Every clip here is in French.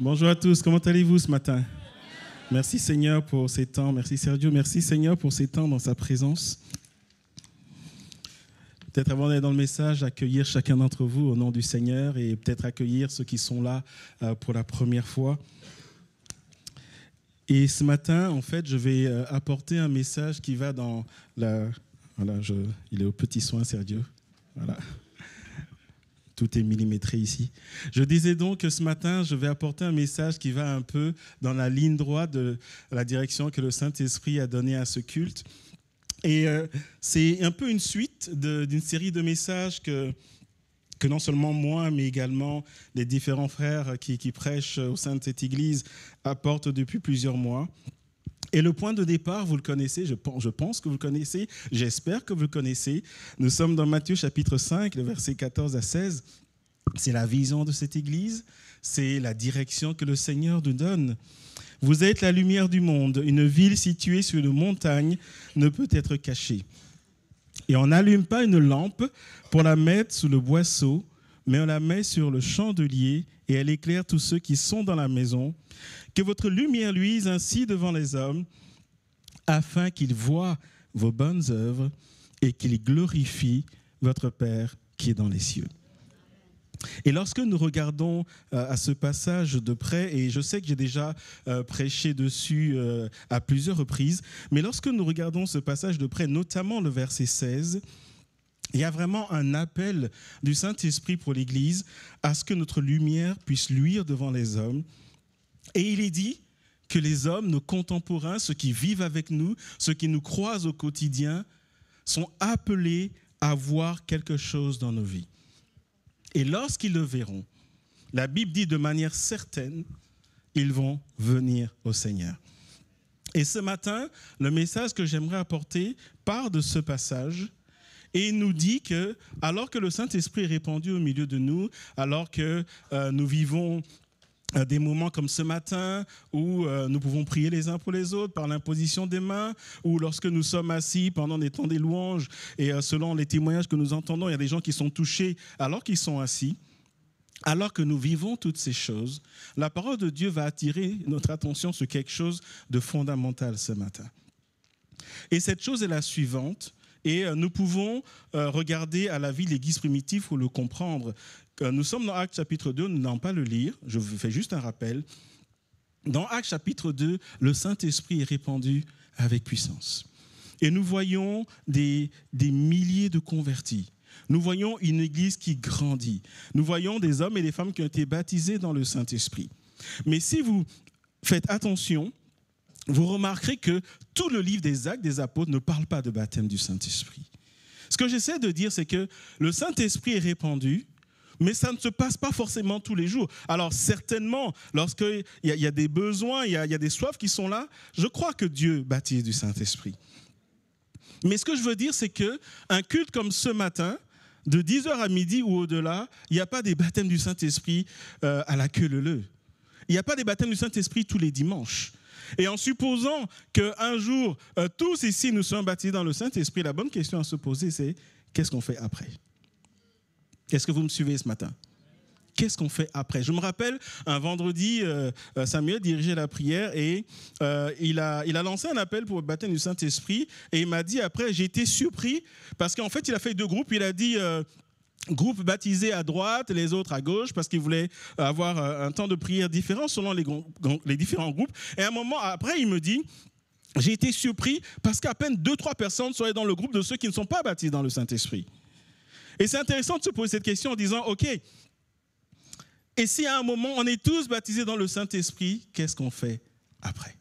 Bonjour à tous, comment allez-vous ce matin? Merci Seigneur pour ces temps, merci Sergio, merci Seigneur pour ces temps dans sa présence. Peut-être avant d'aller dans le message, accueillir chacun d'entre vous au nom du Seigneur et peut-être accueillir ceux qui sont là pour la première fois. Et ce matin, en fait, je vais apporter un message qui va dans la... Voilà, il est au petit soin Sergio, voilà. Tout est millimétré ici. Je disais donc que ce matin, je vais apporter un message qui va un peu dans la ligne droite de la direction que le Saint-Esprit a donnée à ce culte. Et c'est un peu une suite d'une série de messages que non seulement moi, mais également les différents frères qui prêchent au sein de cette église apportent depuis plusieurs mois. Et le point de départ, vous le connaissez, je pense que vous le connaissez, j'espère que vous le connaissez. Nous sommes dans Matthieu chapitre 5, le verset 14 à 16. C'est la vision de cette église, c'est la direction que le Seigneur nous donne. Vous êtes la lumière du monde. Une ville située sur une montagne ne peut être cachée. Et on n'allume pas une lampe pour la mettre sous le boisseau, mais on la met sur le chandelier et elle éclaire tous ceux qui sont dans la maison. Que votre lumière luise ainsi devant les hommes, afin qu'ils voient vos bonnes œuvres et qu'ils glorifient votre Père qui est dans les cieux. Et lorsque nous regardons à ce passage de près, et je sais que j'ai déjà prêché dessus à plusieurs reprises, mais lorsque nous regardons ce passage de près, notamment le verset 16, il y a vraiment un appel du Saint-Esprit pour l'Église à ce que notre lumière puisse luire devant les hommes. Et il est dit que les hommes, nos contemporains, ceux qui vivent avec nous, ceux qui nous croisent au quotidien, sont appelés à voir quelque chose dans nos vies. Et lorsqu'ils le verront, la Bible dit de manière certaine, ils vont venir au Seigneur. Et ce matin, le message que j'aimerais apporter part de ce passage et il nous dit que, alors que le Saint-Esprit est répandu au milieu de nous, alors que nous vivons des moments comme ce matin où nous pouvons prier les uns pour les autres par l'imposition des mains, ou lorsque nous sommes assis pendant des temps des louanges et selon les témoignages que nous entendons, il y a des gens qui sont touchés alors qu'ils sont assis. Alors que nous vivons toutes ces choses, la parole de Dieu va attirer notre attention sur quelque chose de fondamental ce matin. Et cette chose est la suivante, et nous pouvons regarder à la vie de l'Église primitive pour le comprendre. Nous sommes dans Actes chapitre 2, nous n'allons pas le lire, je vous fais juste un rappel. Dans Actes chapitre 2, le Saint-Esprit est répandu avec puissance. Et nous voyons des milliers de convertis. Nous voyons une église qui grandit. Nous voyons des hommes et des femmes qui ont été baptisés dans le Saint-Esprit. Mais si vous faites attention, vous remarquerez que tout le livre des Actes des Apôtres ne parle pas de baptême du Saint-Esprit. Ce que j'essaie de dire, c'est que le Saint-Esprit est répandu, mais ça ne se passe pas forcément tous les jours. Alors certainement, lorsqu'il y a des besoins, il y a des soifs qui sont là, je crois que Dieu baptise du Saint-Esprit. Mais ce que je veux dire, c'est qu'un culte comme ce matin, de 10h à midi ou au-delà, il n'y a pas des baptêmes du Saint-Esprit à la queue leu-leu. Il n'y a pas des baptêmes du Saint-Esprit tous les dimanches. Et en supposant qu'un jour, tous ici, nous sommes baptisés dans le Saint-Esprit, la bonne question à se poser, c'est qu'est-ce qu'on fait après ? Est-ce que vous me suivez ce matin ? Qu'est-ce qu'on fait après ? Je me rappelle, un vendredi, Samuel dirigeait la prière et il a lancé un appel pour le baptême du Saint-Esprit. Et il m'a dit après, j'ai été surpris parce qu'en fait, il a fait 2 groupes. Il a dit groupe baptisé à droite, les autres à gauche, parce qu'il voulait avoir un temps de prière différent selon les différents groupes. Et à un moment après, il me dit, j'ai été surpris parce qu'à peine 2-3 personnes seraient dans le groupe de ceux qui ne sont pas baptisés dans le Saint-Esprit. Et c'est intéressant de se poser cette question en disant, OK, et si à un moment on est tous baptisés dans le Saint-Esprit, qu'est-ce qu'on fait après ?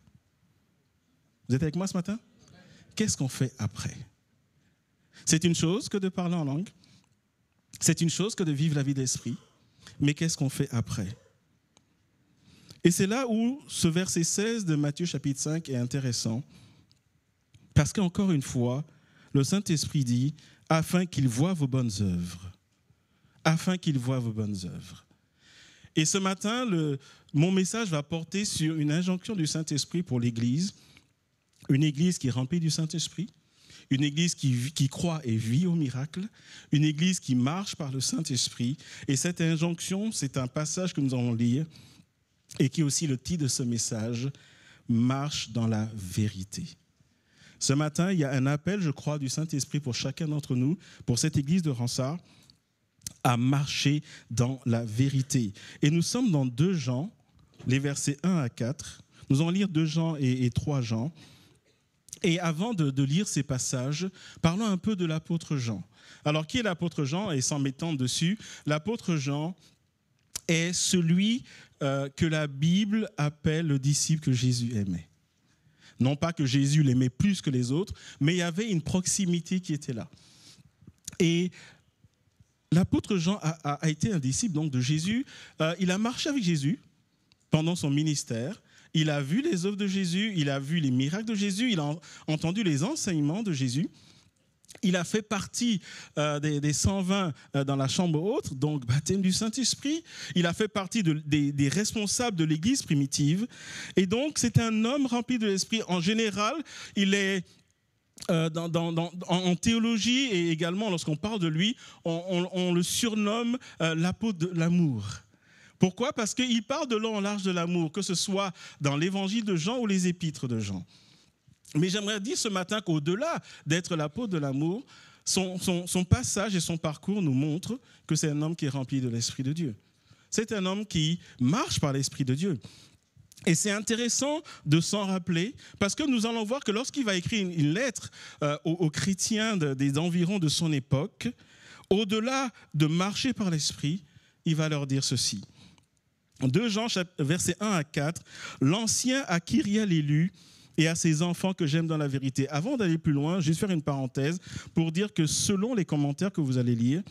Vous êtes avec moi ce matin ? Qu'est-ce qu'on fait après ? C'est une chose que de parler en langue. C'est une chose que de vivre la vie d'esprit. Mais qu'est-ce qu'on fait après ? Et c'est là où ce verset 16 de Matthieu chapitre 5 est intéressant. Parce qu'encore une fois, le Saint-Esprit dit « afin qu'il voie vos bonnes œuvres ». Afin qu'il voie vos bonnes œuvres. Et ce matin, mon message va porter sur une injonction du Saint-Esprit pour l'Église. Une Église qui est remplie du Saint-Esprit. Une Église qui croit et vit au miracle. Une Église qui marche par le Saint-Esprit. Et cette injonction, c'est un passage que nous allons lire et qui est aussi le titre de ce message, Marche dans la vérité. Ce matin, il y a un appel, je crois, du Saint-Esprit pour chacun d'entre nous, pour cette église de Ronsard, à marcher dans la vérité. Et nous sommes dans 2 Jean, les versets 1 à 4. Nous allons lire 2 Jean et 3 Jean. Et avant de lire ces passages, parlons un peu de l'apôtre Jean. Alors, qui est l'apôtre Jean? Et sans m'étendre dessus, l'apôtre Jean est celui que la Bible appelle le disciple que Jésus aimait. Non pas que Jésus l'aimait plus que les autres, mais il y avait une proximité qui était là. Et l'apôtre Jean a été un disciple donc, de Jésus. Il a marché avec Jésus pendant son ministère. Il a vu les œuvres de Jésus, il a vu les miracles de Jésus, il a entendu les enseignements de Jésus. Il a fait partie des 120 dans la chambre haute, donc baptême du Saint-Esprit. Il a fait partie des responsables de l'Église primitive. Et donc, c'est un homme rempli de l'Esprit. En général, il est en théologie et également lorsqu'on parle de lui, on le surnomme l'apôtre de l'amour. Pourquoi? Parce qu'il parle de long en large de l'amour, que ce soit dans l'évangile de Jean ou les épîtres de Jean. Mais j'aimerais dire ce matin qu'au-delà d'être l'apôtre de l'amour, son passage et son parcours nous montrent que c'est un homme qui est rempli de l'Esprit de Dieu. C'est un homme qui marche par l'Esprit de Dieu. Et c'est intéressant de s'en rappeler parce que nous allons voir que lorsqu'il va écrire une lettre aux chrétiens des environs de son époque, au-delà de marcher par l'Esprit, il va leur dire ceci. 2 Jean, versets 1 à 4, « L'Ancien a Kyria l'élu et à ses enfants que j'aime dans la vérité. » Avant d'aller plus loin, juste faire une parenthèse pour dire que selon les commentaires que vous allez lire,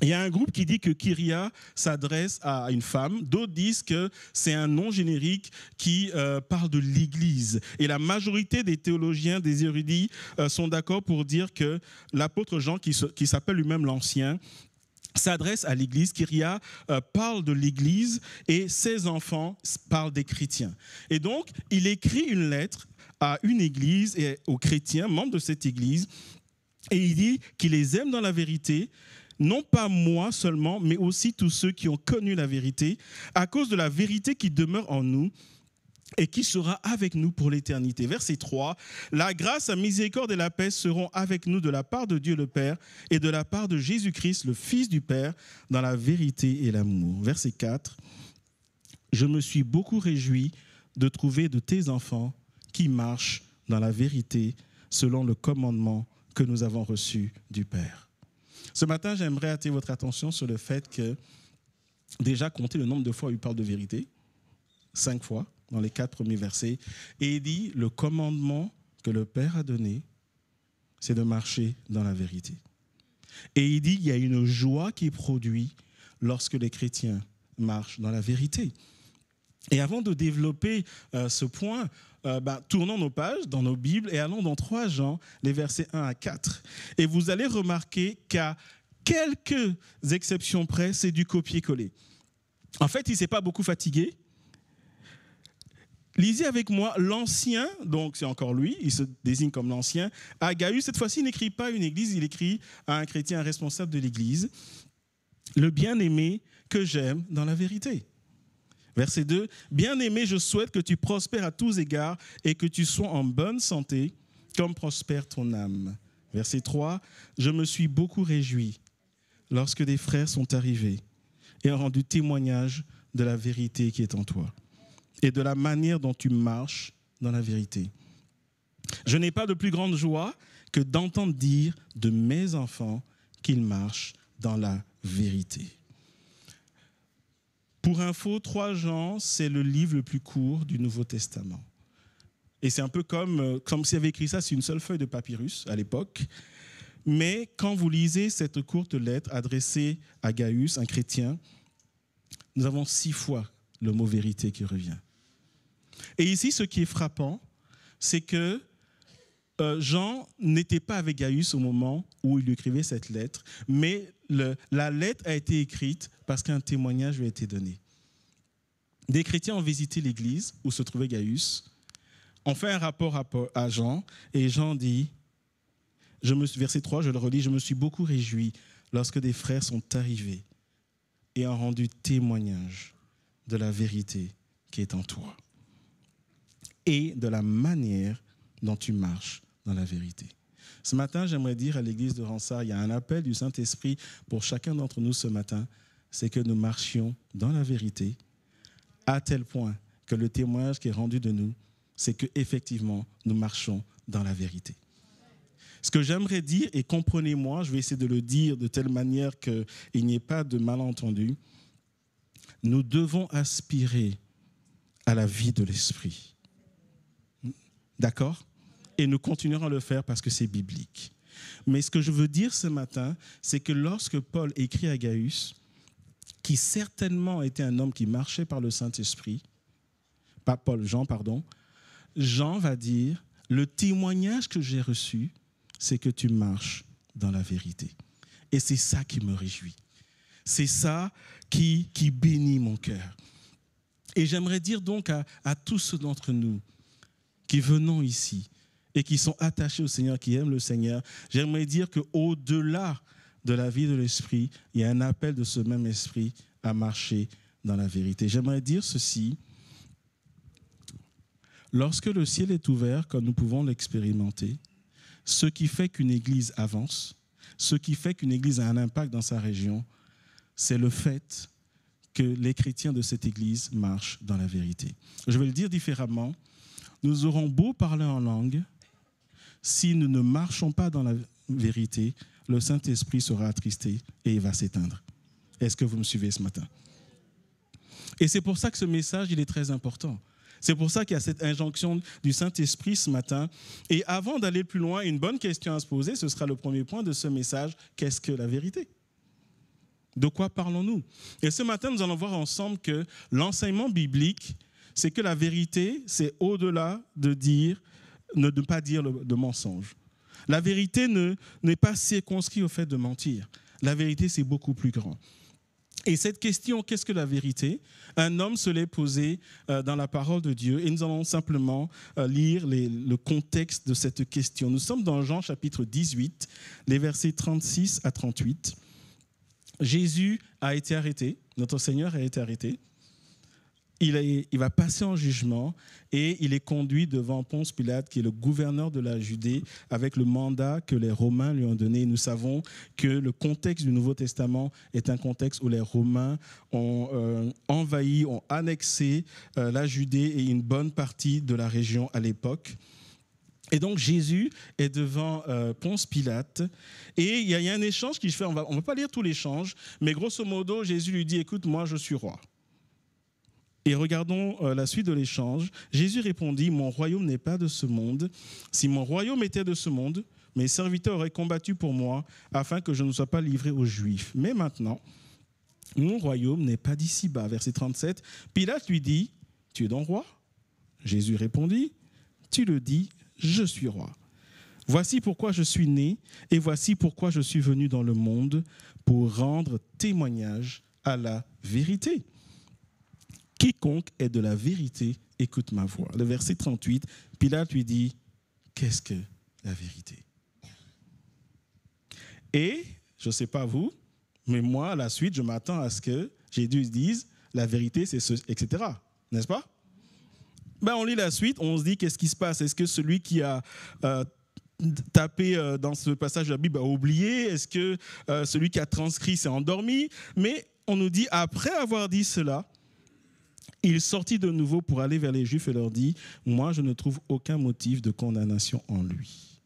il y a un groupe qui dit que Kyria s'adresse à une femme, d'autres disent que c'est un nom générique qui parle de l'Église. Et la majorité des théologiens, des érudits sont d'accord pour dire que l'apôtre Jean, qui s'appelle lui-même l'Ancien, s'adresse à l'Église. Kyria parle de l'Église et ses enfants parlent des chrétiens. Et donc, il écrit une lettre à une Église et aux chrétiens, membres de cette Église, et il dit qu'il les aime dans la vérité, non pas moi seulement, mais aussi tous ceux qui ont connu la vérité, à cause de la vérité qui demeure en nous et qui sera avec nous pour l'éternité. Verset 3, « La grâce, la miséricorde et la paix seront avec nous de la part de Dieu le Père et de la part de Jésus-Christ, le Fils du Père, dans la vérité et l'amour. » Verset 4, « Je me suis beaucoup réjoui de trouver de tes enfants qui marchent dans la vérité selon le commandement que nous avons reçu du Père. » Ce matin, j'aimerais attirer votre attention sur le fait que, déjà, comptez le nombre de fois où il parle de vérité, 5 fois dans les 4 premiers versets, et il dit, le commandement que le Père a donné, c'est de marcher dans la vérité. Et il dit, il y a une joie qui est produite lorsque les chrétiens marchent dans la vérité. Et avant de développer ce point, tournons nos pages dans nos Bibles et allons dans 3 Jean, les versets 1 à 4. Et vous allez remarquer qu'à quelques exceptions près, c'est du copier-coller. En fait, il ne s'est pas beaucoup fatigué. Lisez avec moi l'Ancien, donc c'est encore lui, il se désigne comme l'Ancien. À Gaius, cette fois-ci, il n'écrit pas à une église, il écrit à un chrétien, un responsable de l'église. Le bien-aimé que j'aime dans la vérité. Verset 2, « Bien-aimé, je souhaite que tu prospères à tous égards et que tu sois en bonne santé, comme prospère ton âme. » Verset 3, « Je me suis beaucoup réjoui lorsque des frères sont arrivés et ont rendu témoignage de la vérité qui est en toi et de la manière dont tu marches dans la vérité. Je n'ai pas de plus grande joie que d'entendre dire de mes enfants qu'ils marchent dans la vérité. » Pour info, 3 Jean, c'est le livre le plus court du Nouveau Testament. Et c'est un peu comme s'il avait écrit ça sur une seule feuille de papyrus à l'époque. Mais quand vous lisez cette courte lettre adressée à Gaius, un chrétien, nous avons 6 fois le mot vérité qui revient. Et ici, ce qui est frappant, c'est que Jean n'était pas avec Gaius au moment où il lui écrivait cette lettre, mais la lettre a été écrite parce qu'un témoignage lui a été donné. Des chrétiens ont visité l'église où se trouvait Gaius, ont fait un rapport à Jean, et Jean dit, verset 3, je le relis, « Je me suis beaucoup réjoui lorsque des frères sont arrivés et ont rendu témoignage de la vérité qui est en toi et de la manière dont tu marches dans la vérité. Ce matin, j'aimerais dire à l'église de Ronsard, il y a un appel du Saint-Esprit pour chacun d'entre nous ce matin, c'est que nous marchions dans la vérité à tel point que le témoignage qui est rendu de nous, c'est qu'effectivement, nous marchons dans la vérité. Ce que j'aimerais dire, et comprenez-moi, je vais essayer de le dire de telle manière qu'il n'y ait pas de malentendu, nous devons aspirer à la vie de l'esprit. D'accord ? Et nous continuerons à le faire parce que c'est biblique. Mais ce que je veux dire ce matin, c'est que lorsque Paul écrit à Gaius, qui certainement était un homme qui marchait par le Saint-Esprit, pas Paul, Jean, pardon, Jean va dire, le témoignage que j'ai reçu, c'est que tu marches dans la vérité. Et c'est ça qui me réjouit. C'est ça qui bénit mon cœur. Et j'aimerais dire donc à tous ceux d'entre nous qui venons ici et qui sont attachés au Seigneur, qui aiment le Seigneur, j'aimerais dire qu'au-delà de la vie de l'esprit, il y a un appel de ce même esprit à marcher dans la vérité. J'aimerais dire ceci. Lorsque le ciel est ouvert, comme nous pouvons l'expérimenter, ce qui fait qu'une église avance, ce qui fait qu'une église a un impact dans sa région, c'est le fait que les chrétiens de cette église marchent dans la vérité. Je vais le dire différemment. Nous aurons beau parler en langue, si nous ne marchons pas dans la vérité, le Saint-Esprit sera attristé et il va s'éteindre. Est-ce que vous me suivez ce matin? Et c'est pour ça que ce message, il est très important. C'est pour ça qu'il y a cette injonction du Saint-Esprit ce matin. Et avant d'aller plus loin, une bonne question à se poser, ce sera le premier point de ce message. Qu'est-ce que la vérité? De quoi parlons-nous? Et ce matin, nous allons voir ensemble que l'enseignement biblique, c'est que la vérité, c'est au-delà de ne pas dire de mensonge. La vérité n'est pas circonscrite au fait de mentir. La vérité, c'est beaucoup plus grand. Et cette question, qu'est-ce que la vérité? Un homme se l'est posé dans la parole de Dieu et nous allons simplement lire le contexte de cette question. Nous sommes dans Jean chapitre 18, les versets 36 à 38. Jésus a été arrêté, notre Seigneur a été arrêté. Il va passer en jugement et il est conduit devant Ponce Pilate, qui est le gouverneur de la Judée, avec le mandat que les Romains lui ont donné. Nous savons que le contexte du Nouveau Testament est un contexte où les Romains ont envahi, ont annexé la Judée et une bonne partie de la région à l'époque. Et donc Jésus est devant Ponce Pilate et il y a un échange qu'il fait. On va pas lire tout l'échange, mais grosso modo, Jésus lui dit « Écoute, moi je suis roi ». Et regardons la suite de l'échange. Jésus répondit, « Mon royaume n'est pas de ce monde. Si mon royaume était de ce monde, mes serviteurs auraient combattu pour moi afin que je ne sois pas livré aux Juifs. Mais maintenant, mon royaume n'est pas d'ici-bas. » Verset 37, Pilate lui dit, « Tu es donc roi ?» Jésus répondit, « Tu le dis, je suis roi. Voici pourquoi je suis né et voici pourquoi je suis venu dans le monde pour rendre témoignage à la vérité. Quiconque est de la vérité, écoute ma voix. » Le verset 38, Pilate lui dit, « Qu'est-ce que la vérité ?» Et, je ne sais pas vous, mais moi, à la suite, je m'attends à ce que Jésus dise, « La vérité, c'est ce, etc. » N'est-ce pas? On lit la suite, on se dit, qu'est-ce qui se passe? Est-ce que celui qui a tapé dans ce passage de la Bible a oublié? Est-ce que celui qui a transcrit s'est endormi? Mais on nous dit, après avoir dit cela, il sortit de nouveau pour aller vers les Juifs et leur dit, « Moi, je ne trouve aucun motif de condamnation en lui. »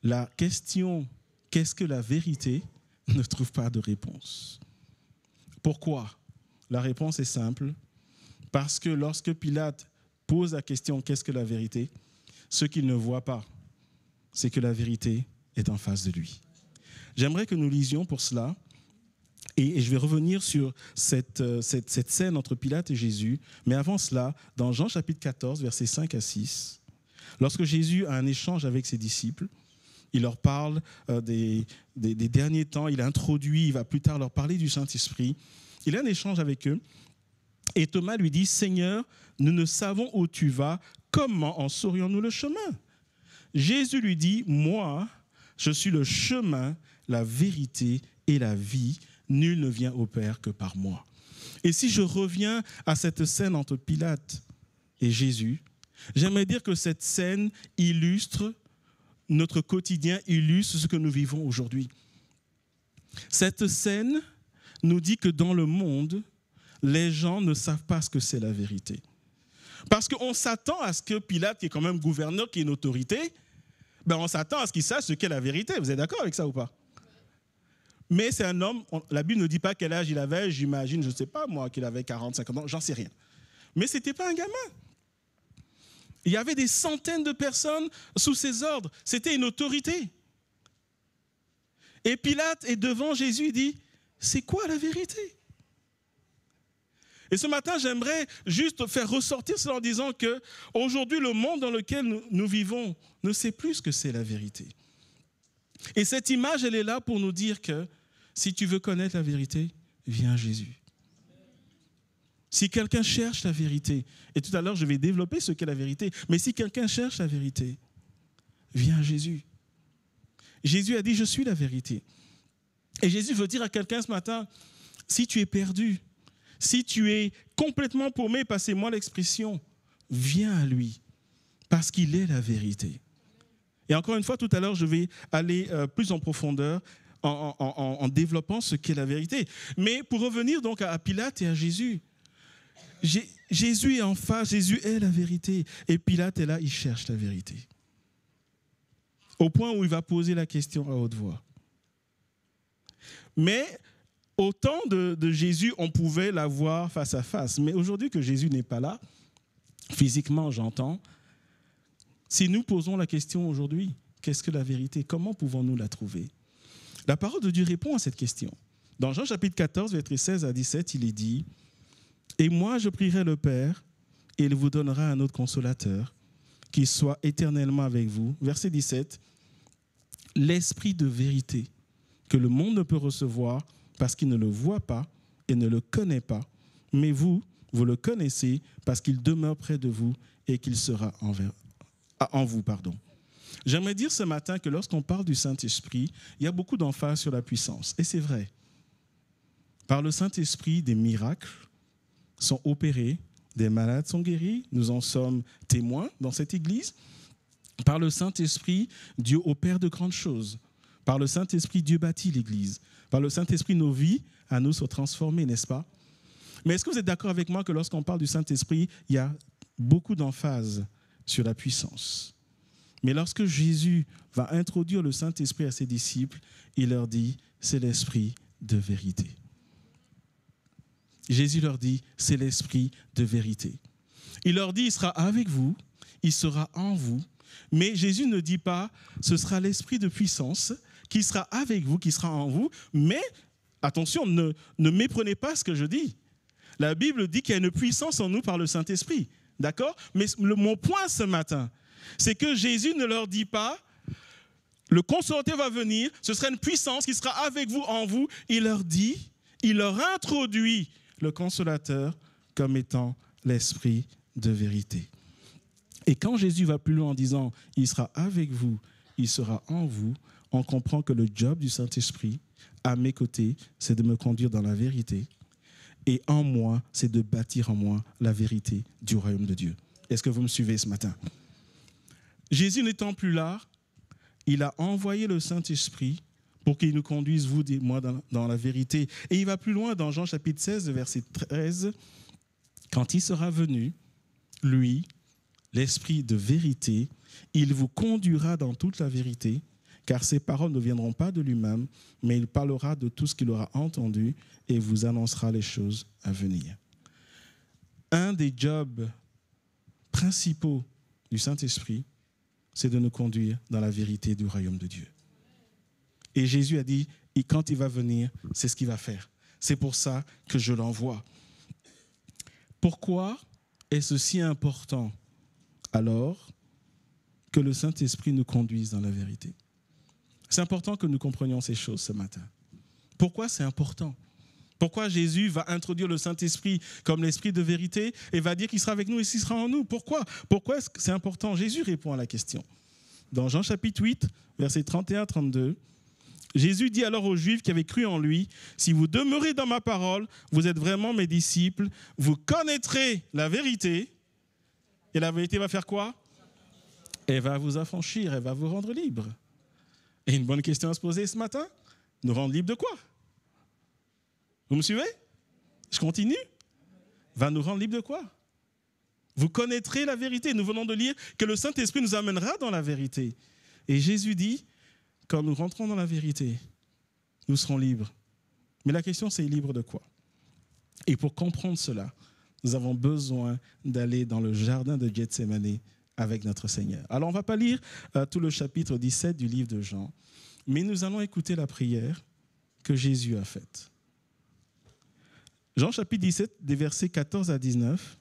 La question, qu'est-ce que la vérité, ne trouve pas de réponse. Pourquoi? La réponse est simple. Parce que lorsque Pilate pose la question, qu'est-ce que la vérité? Ce qu'il ne voit pas, c'est que la vérité est en face de lui. J'aimerais que nous lisions pour cela. Et je vais revenir sur cette scène entre Pilate et Jésus. Mais avant cela, dans Jean chapitre 14, versets 5 à 6, lorsque Jésus a un échange avec ses disciples, il leur parle des derniers temps, il va plus tard leur parler du Saint-Esprit. Il a un échange avec eux. Et Thomas lui dit, « Seigneur, nous ne savons où tu vas, comment en saurions-nous le chemin ?» Jésus lui dit, « Moi, je suis le chemin, la vérité et la vie. Nul ne vient au Père que par moi. » Et si je reviens à cette scène entre Pilate et Jésus, j'aimerais dire que cette scène illustre notre quotidien, illustre ce que nous vivons aujourd'hui. Cette scène nous dit que dans le monde, les gens ne savent pas ce que c'est la vérité. Parce qu'on s'attend à ce que Pilate, qui est quand même gouverneur, qui est une autorité, on s'attend à ce qu'il sache ce qu'est la vérité. Vous êtes d'accord avec ça ou pas? Mais c'est un homme, la Bible ne dit pas quel âge il avait, j'imagine, je ne sais pas moi, qu'il avait 40, 50 ans, j'en sais rien. Mais ce n'était pas un gamin. Il y avait des centaines de personnes sous ses ordres. C'était une autorité. Et Pilate est devant Jésus, il dit, c'est quoi la vérité? Et ce matin, j'aimerais juste faire ressortir cela en disant qu'aujourd'hui, le monde dans lequel nous vivons ne sait plus ce que c'est la vérité. Et cette image, elle est là pour nous dire que si tu veux connaître la vérité, viens à Jésus. Si quelqu'un cherche la vérité, et tout à l'heure je vais développer ce qu'est la vérité, mais si quelqu'un cherche la vérité, viens à Jésus. Jésus a dit, je suis la vérité. Et Jésus veut dire à quelqu'un ce matin, si tu es perdu, si tu es complètement paumé, passez-moi l'expression, viens à lui, parce qu'il est la vérité. Et encore une fois, tout à l'heure, je vais aller plus en profondeur en développant ce qu'est la vérité. Mais pour revenir donc à Pilate et à Jésus, Jésus est en face, Jésus est la vérité. Et Pilate est là, il cherche la vérité. Au point où il va poser la question à haute voix. Mais au temps de Jésus, on pouvait la voir face à face. Mais aujourd'hui que Jésus n'est pas là, physiquement j'entends, si nous posons la question aujourd'hui, qu'est-ce que la vérité? Comment pouvons-nous la trouver? La parole de Dieu répond à cette question. Dans Jean chapitre 14, versets 16 à 17, il est dit « Et moi je prierai le Père, et il vous donnera un autre consolateur, qui soit éternellement avec vous. » Verset 17, « L'esprit de vérité, que le monde ne peut recevoir, parce qu'il ne le voit pas et ne le connaît pas, mais vous le connaissez, parce qu'il demeure près de vous et qu'il sera en vous. J'aimerais dire ce matin que lorsqu'on parle du Saint-Esprit, il y a beaucoup d'emphase sur la puissance. Et c'est vrai. Par le Saint-Esprit, des miracles sont opérés, des malades sont guéris. Nous en sommes témoins dans cette église. Par le Saint-Esprit, Dieu opère de grandes choses. Par le Saint-Esprit, Dieu bâtit l'église. Par le Saint-Esprit, nos vies à nous sont transformées, n'est-ce pas? Mais est-ce que vous êtes d'accord avec moi que lorsqu'on parle du Saint-Esprit, il y a beaucoup d'emphase sur la puissance? Mais lorsque Jésus va introduire le Saint-Esprit à ses disciples, il leur dit, c'est l'Esprit de vérité. Jésus leur dit, c'est l'Esprit de vérité. Il leur dit, il sera avec vous, il sera en vous, mais Jésus ne dit pas, ce sera l'Esprit de puissance qui sera avec vous, qui sera en vous, mais attention, ne méprenez pas ce que je dis. La Bible dit qu'il y a une puissance en nous par le Saint-Esprit, d'accord? Mais mon point ce matin, c'est que Jésus ne leur dit pas, le consolateur va venir, ce sera une puissance qui sera avec vous, en vous. Il leur dit, il leur introduit le consolateur comme étant l'Esprit de vérité. Et quand Jésus va plus loin en disant, il sera avec vous, il sera en vous, on comprend que le job du Saint-Esprit, à mes côtés, c'est de me conduire dans la vérité. Et en moi, c'est de bâtir en moi la vérité du royaume de Dieu. Est-ce que vous me suivez ce matin? Jésus n'étant plus là, il a envoyé le Saint-Esprit pour qu'il nous conduise, vous et moi, dans la vérité. Et il va plus loin dans Jean chapitre 16, verset 13. Quand il sera venu, lui, l'Esprit de vérité, il vous conduira dans toute la vérité, car ses paroles ne viendront pas de lui-même, mais il parlera de tout ce qu'il aura entendu et vous annoncera les choses à venir. Un des jobs principaux du Saint-Esprit, c'est de nous conduire dans la vérité du royaume de Dieu. Et Jésus a dit, et quand il va venir, c'est ce qu'il va faire. C'est pour ça que je l'envoie. Pourquoi est-ce si important alors que le Saint-Esprit nous conduise dans la vérité? C'est important que nous comprenions ces choses ce matin. Pourquoi c'est important? Pourquoi Jésus va introduire le Saint-Esprit comme l'Esprit de vérité et va dire qu'il sera avec nous et qu'il sera en nous? Pourquoi est-ce que c'est important? Jésus répond à la question. Dans Jean chapitre 8, versets 31-32, Jésus dit alors aux Juifs qui avaient cru en lui, « Si vous demeurez dans ma parole, vous êtes vraiment mes disciples, vous connaîtrez la vérité. » Et la vérité va faire quoi? Elle va vous affranchir, elle va vous rendre libre. Et une bonne question à se poser ce matin, nous rendre libre de quoi? Vous me suivez? Je continue. Va nous rendre libre de quoi? Vous connaîtrez la vérité. Nous venons de lire que le Saint-Esprit nous amènera dans la vérité. Et Jésus dit, quand nous rentrons dans la vérité, nous serons libres. Mais la question, c'est libre de quoi? Et pour comprendre cela, nous avons besoin d'aller dans le jardin de Gethsémani avec notre Seigneur. Alors, on ne va pas lire tout le chapitre 17 du livre de Jean, mais nous allons écouter la prière que Jésus a faite. Jean chapitre 17, des versets 14 à 19.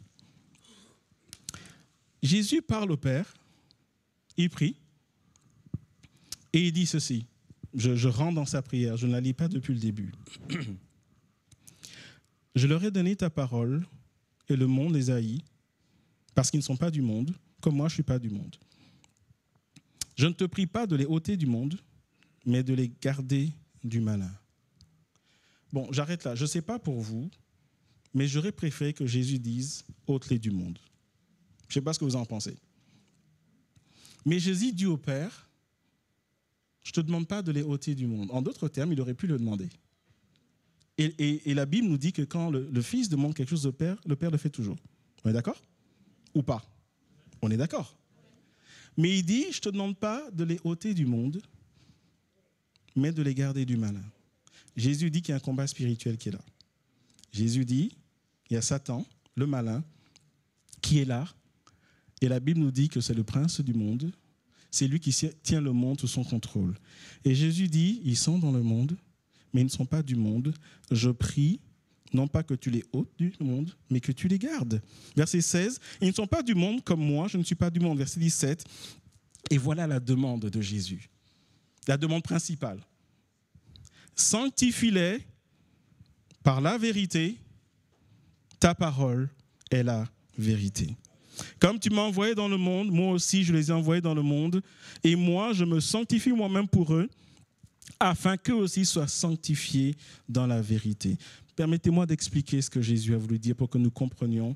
Jésus parle au Père, il prie, et il dit ceci. Je rentre dans sa prière, je ne la lis pas depuis le début. Je leur ai donné ta parole, et le monde les haït, parce qu'ils ne sont pas du monde, comme moi je ne suis pas du monde. Je ne te prie pas de les ôter du monde, mais de les garder du malin. Bon, j'arrête là. Je ne sais pas pour vous, mais j'aurais préféré que Jésus dise « ôte-les du monde ». Je ne sais pas ce que vous en pensez. Mais Jésus dit au Père, je ne te demande pas de les ôter du monde. En d'autres termes, il aurait pu le demander. Et la Bible nous dit que quand le Fils demande quelque chose au Père, le Père le fait toujours. On est d'accord? Ou pas? On est d'accord. Mais il dit, je ne te demande pas de les ôter du monde, mais de les garder du malin. Jésus dit qu'il y a un combat spirituel qui est là. Jésus dit, il y a Satan, le malin, qui est là. Et la Bible nous dit que c'est le prince du monde. C'est lui qui tient le monde sous son contrôle. Et Jésus dit, ils sont dans le monde, mais ils ne sont pas du monde. Je prie, non pas que tu les ôtes du monde, mais que tu les gardes. Verset 16, ils ne sont pas du monde comme moi, je ne suis pas du monde. Verset 17, et voilà la demande de Jésus. La demande principale. Sanctifie-les par la vérité, ta parole est la vérité. Comme tu m'as envoyé dans le monde, moi aussi je les ai envoyés dans le monde, et moi je me sanctifie moi-même pour eux, afin qu'eux aussi soient sanctifiés dans la vérité. Permettez-moi d'expliquer ce que Jésus a voulu dire pour que nous comprenions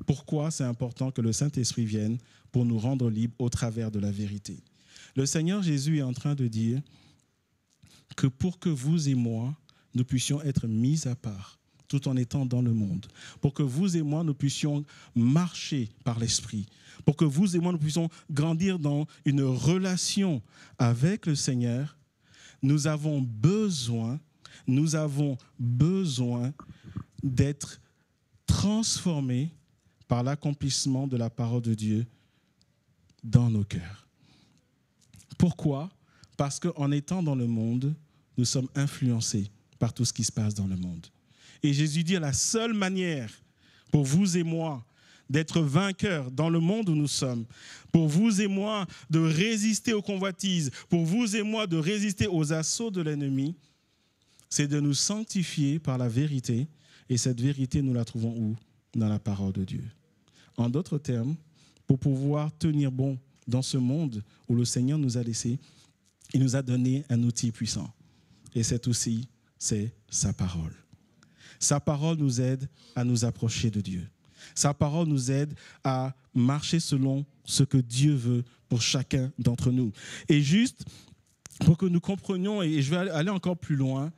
pourquoi c'est important que le Saint-Esprit vienne pour nous rendre libres au travers de la vérité. Le Seigneur Jésus est en train de dire que pour que vous et moi, nous puissions être mis à part, tout en étant dans le monde, pour que vous et moi, nous puissions marcher par l'Esprit, pour que vous et moi, nous puissions grandir dans une relation avec le Seigneur, nous avons besoin d'être transformés par l'accomplissement de la parole de Dieu dans nos cœurs. Pourquoi? Parce qu'en étant dans le monde, nous sommes influencés par tout ce qui se passe dans le monde. Et Jésus dit, la seule manière pour vous et moi d'être vainqueurs dans le monde où nous sommes, pour vous et moi de résister aux convoitises, pour vous et moi de résister aux assauts de l'ennemi, c'est de nous sanctifier par la vérité. Et cette vérité, nous la trouvons où? Dans la parole de Dieu. En d'autres termes, pour pouvoir tenir bon dans ce monde où le Seigneur nous a laissés, il nous a donné un outil puissant. Et cet outil, c'est sa parole. Sa parole nous aide à nous approcher de Dieu. Sa parole nous aide à marcher selon ce que Dieu veut pour chacun d'entre nous. Et juste pour que nous comprenions, et je vais aller encore plus loin,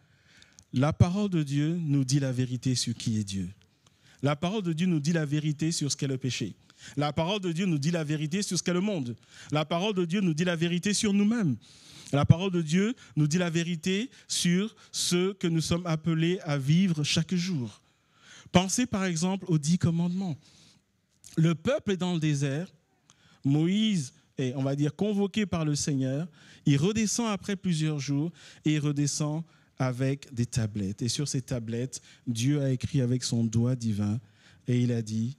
la parole de Dieu nous dit la vérité sur qui est Dieu. La parole de Dieu nous dit la vérité sur ce qu'est le péché. La parole de Dieu nous dit la vérité sur ce qu'est le monde. La parole de Dieu nous dit la vérité sur nous-mêmes. La parole de Dieu nous dit la vérité sur ce que nous sommes appelés à vivre chaque jour. Pensez par exemple aux 10 commandements. Le peuple est dans le désert. Moïse est, on va dire, convoqué par le Seigneur. Il redescend après plusieurs jours et il redescend avec des tablettes. Et sur ces tablettes, Dieu a écrit avec son doigt divin et il a dit,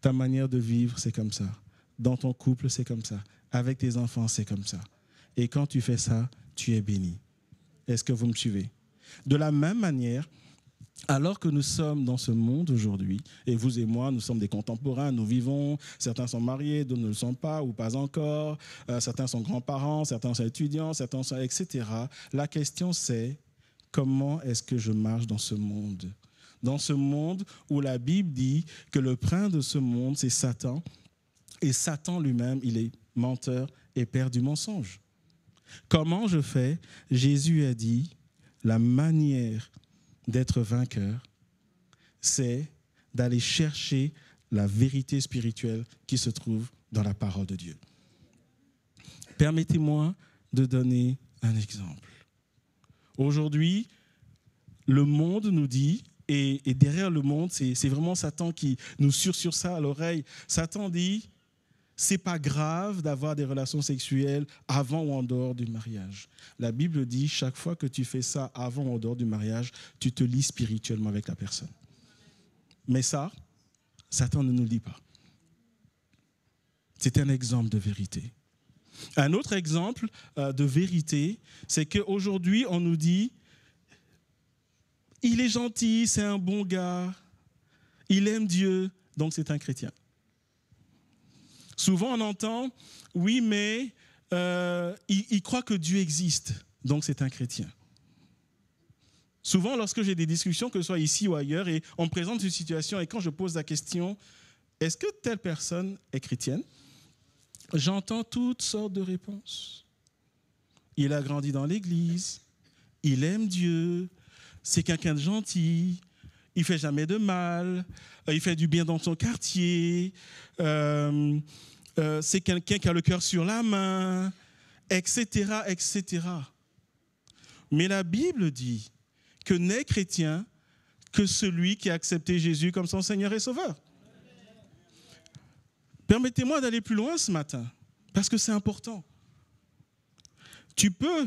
ta manière de vivre, c'est comme ça. Dans ton couple, c'est comme ça. Avec tes enfants, c'est comme ça. Et quand tu fais ça, tu es béni. Est-ce que vous me suivez? De la même manière, Alors que nous sommes dans ce monde aujourd'hui, et vous et moi, nous sommes des contemporains, nous vivons, certains sont mariés, d'autres ne le sont pas ou pas encore, certains sont grands-parents, certains sont étudiants, certains sont etc. La question c'est, comment est-ce que je marche dans ce monde ? Dans ce monde où la Bible dit que le prince de ce monde, c'est Satan, et Satan lui-même, il est menteur et père du mensonge. Comment je fais ? Jésus a dit, la manière d'être vainqueur, c'est d'aller chercher la vérité spirituelle qui se trouve dans la parole de Dieu. Permettez-moi de donner un exemple. Aujourd'hui, le monde nous dit, et derrière le monde, c'est vraiment Satan qui nous susurre ça à l'oreille. Satan dit, c'est pas grave d'avoir des relations sexuelles avant ou en dehors du mariage. La Bible dit, chaque fois que tu fais ça avant ou en dehors du mariage, tu te lies spirituellement avec la personne. Mais ça, Satan ne nous le dit pas. C'est un exemple de vérité. Un autre exemple de vérité, c'est qu'aujourd'hui, on nous dit, il est gentil, c'est un bon gars, il aime Dieu, donc c'est un chrétien. Souvent, on entend, oui, mais il croit que Dieu existe, donc c'est un chrétien. Souvent, lorsque j'ai des discussions, que ce soit ici ou ailleurs, et on me présente une situation, et quand je pose la question, est-ce que telle personne est chrétienne ? J'entends toutes sortes de réponses. Il a grandi dans l'église, il aime Dieu, c'est quelqu'un de gentil, il ne fait jamais de mal, il fait du bien dans son quartier, c'est quelqu'un qui a le cœur sur la main, etc., etc. Mais la Bible dit que n'est chrétien que celui qui a accepté Jésus comme son Seigneur et Sauveur. Permettez-moi d'aller plus loin ce matin, parce que c'est important. Tu peux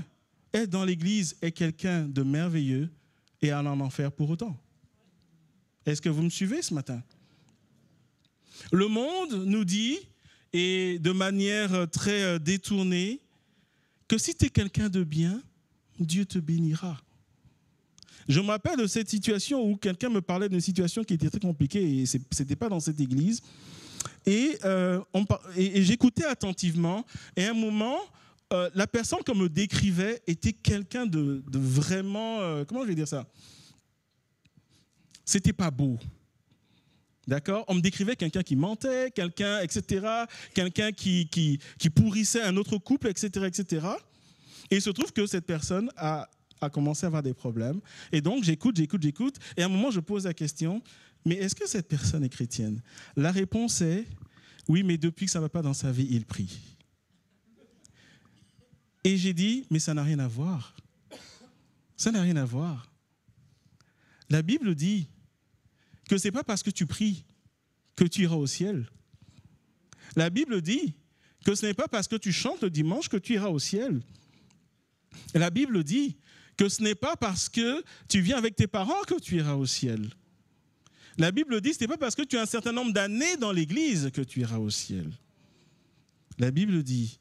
être dans l'église et quelqu'un de merveilleux et aller en enfer pour autant. Est-ce que vous me suivez ce matin ? Le monde nous dit, et de manière très détournée, que si tu es quelqu'un de bien, Dieu te bénira. Je me rappelle de cette situation où quelqu'un me parlait d'une situation qui était très compliquée et ce n'était pas dans cette église. Et j'écoutais attentivement et à un moment, la personne qu'on me décrivait était quelqu'un de vraiment, comment je vais dire ça ? C'était pas beau. D'accord ? On me décrivait quelqu'un qui mentait, quelqu'un, etc., quelqu'un qui pourrissait un autre couple, etc., etc. Et il se trouve que cette personne a commencé à avoir des problèmes. Et donc, j'écoute. Et à un moment, je pose la question, mais est-ce que cette personne est chrétienne ? La réponse est, oui, mais depuis que ça ne va pas dans sa vie, il prie. Et j'ai dit, mais ça n'a rien à voir. Ça n'a rien à voir. La Bible dit que ce n'est pas parce que tu pries que tu iras au ciel. La Bible dit que ce n'est pas parce que tu chantes le dimanche que tu iras au ciel. La Bible dit que ce n'est pas parce que tu viens avec tes parents que tu iras au ciel. La Bible dit que ce n'est pas parce que tu as un certain nombre d'années dans l'église que tu iras au ciel. La Bible dit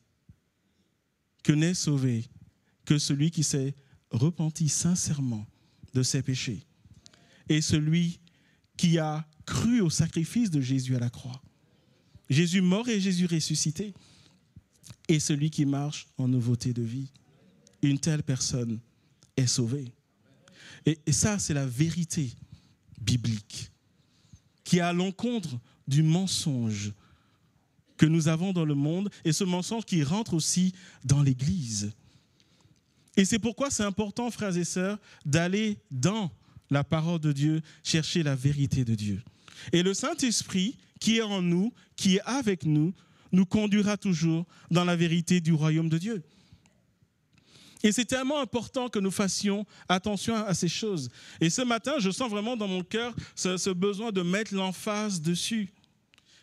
que n'est sauvé que celui qui s'est repenti sincèrement de ses péchés et celui qui a cru au sacrifice de Jésus à la croix. Jésus mort et Jésus ressuscité. Et celui qui marche en nouveauté de vie. Une telle personne est sauvée. Et ça, c'est la vérité biblique qui est à l'encontre du mensonge que nous avons dans le monde et ce mensonge qui rentre aussi dans l'Église. Et c'est pourquoi c'est important, frères et sœurs, d'aller dans la parole de Dieu, chercher la vérité de Dieu. Et le Saint-Esprit qui est en nous, qui est avec nous, nous conduira toujours dans la vérité du royaume de Dieu. Et c'est tellement important que nous fassions attention à ces choses. Et ce matin, je sens vraiment dans mon cœur ce besoin de mettre l'emphase dessus.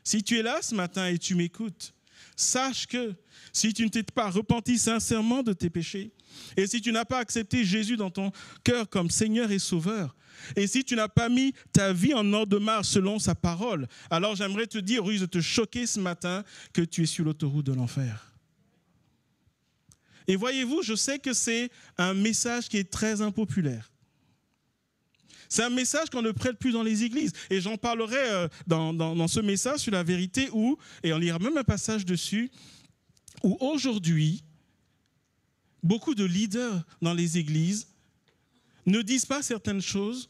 Si tu es là ce matin et tu m'écoutes, sache que si tu ne t'es pas repenti sincèrement de tes péchés, et si tu n'as pas accepté Jésus dans ton cœur comme Seigneur et Sauveur, et si tu n'as pas mis ta vie en ordre de marche selon sa parole, alors j'aimerais te dire, au risque de te choquer ce matin, que tu es sur l'autoroute de l'enfer. Et voyez-vous, je sais que c'est un message qui est très impopulaire. C'est un message qu'on ne prête plus dans les églises. Et j'en parlerai dans ce message sur la vérité où, et on lira même un passage dessus, où aujourd'hui, beaucoup de leaders dans les églises ne disent pas certaines choses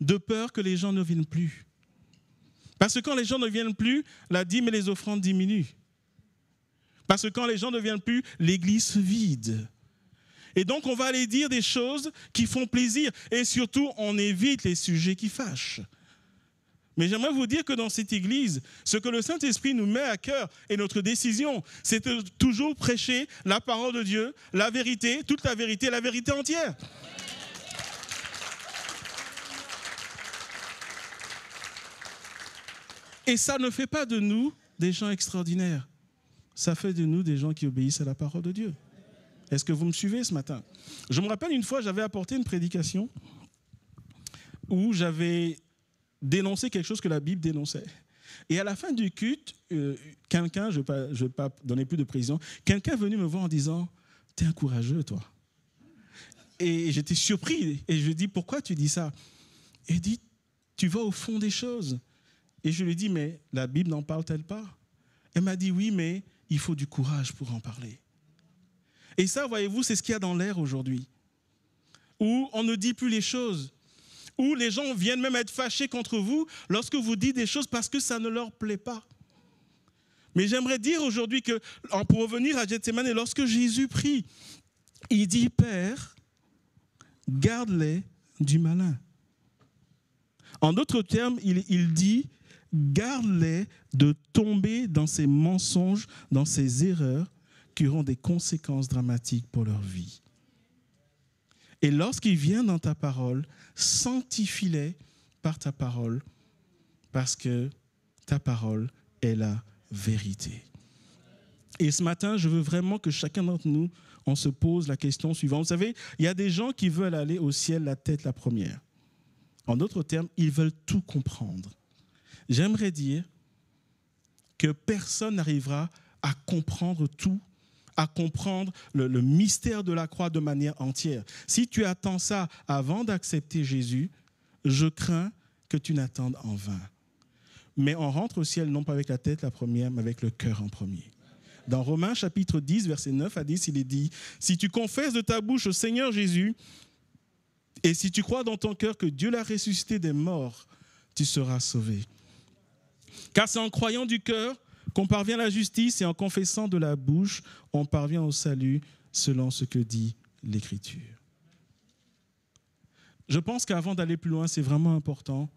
de peur que les gens ne viennent plus. Parce que quand les gens ne viennent plus, la dîme et les offrandes diminuent. Parce que quand les gens ne viennent plus, l'église se vide. Et donc, on va aller dire des choses qui font plaisir. Et surtout, on évite les sujets qui fâchent. Mais j'aimerais vous dire que dans cette église, ce que le Saint-Esprit nous met à cœur et notre décision, c'est de toujours prêcher la parole de Dieu, la vérité, toute la vérité entière. Et ça ne fait pas de nous des gens extraordinaires. Ça fait de nous des gens qui obéissent à la parole de Dieu. Est-ce que vous me suivez ce matin? Je me rappelle une fois, j'avais apporté une prédication où j'avais dénoncé quelque chose que la Bible dénonçait. Et à la fin du culte, quelqu'un, je ne vais pas donner plus de précision, quelqu'un est venu me voir en disant « T'es un courageux, toi ». Et j'étais surpris. Et je lui ai dit « Pourquoi tu dis ça ?» Et il dit « Tu vas au fond des choses ». Et je lui ai dit « Mais la Bible n'en parle-t-elle pas ?» Elle m'a dit « Oui, mais il faut du courage pour en parler. » Et ça, voyez-vous, c'est ce qu'il y a dans l'air aujourd'hui, où on ne dit plus les choses, où les gens viennent même être fâchés contre vous lorsque vous dites des choses parce que ça ne leur plaît pas. Mais j'aimerais dire aujourd'hui que, pour revenir à Gethsémane, lorsque Jésus prie, il dit « Père, garde-les du malin ». En d'autres termes, il dit « Garde-les de tomber dans ces mensonges, dans ces erreurs qui auront des conséquences dramatiques pour leur vie. » Et lorsqu'il vient dans ta parole, sanctifie-les par ta parole, parce que ta parole est la vérité. Et ce matin, je veux vraiment que chacun d'entre nous, on se pose la question suivante. Vous savez, il y a des gens qui veulent aller au ciel la tête la première. En d'autres termes, ils veulent tout comprendre. J'aimerais dire que personne n'arrivera à comprendre tout, à comprendre le mystère de la croix de manière entière. Si tu attends ça avant d'accepter Jésus, je crains que tu n'attendes en vain. Mais on rentre au ciel non pas avec la tête la première, mais avec le cœur en premier. Dans Romains chapitre 10, versets 9 à 10, il est dit « Si tu confesses de ta bouche au Seigneur Jésus, et si tu crois dans ton cœur que Dieu l'a ressuscité des morts, tu seras sauvé. Car c'est en croyant du cœur qu'on parvient à la justice et en confessant de la bouche, on parvient au salut selon ce que dit l'Écriture. » Je pense qu'avant d'aller plus loin, c'est vraiment important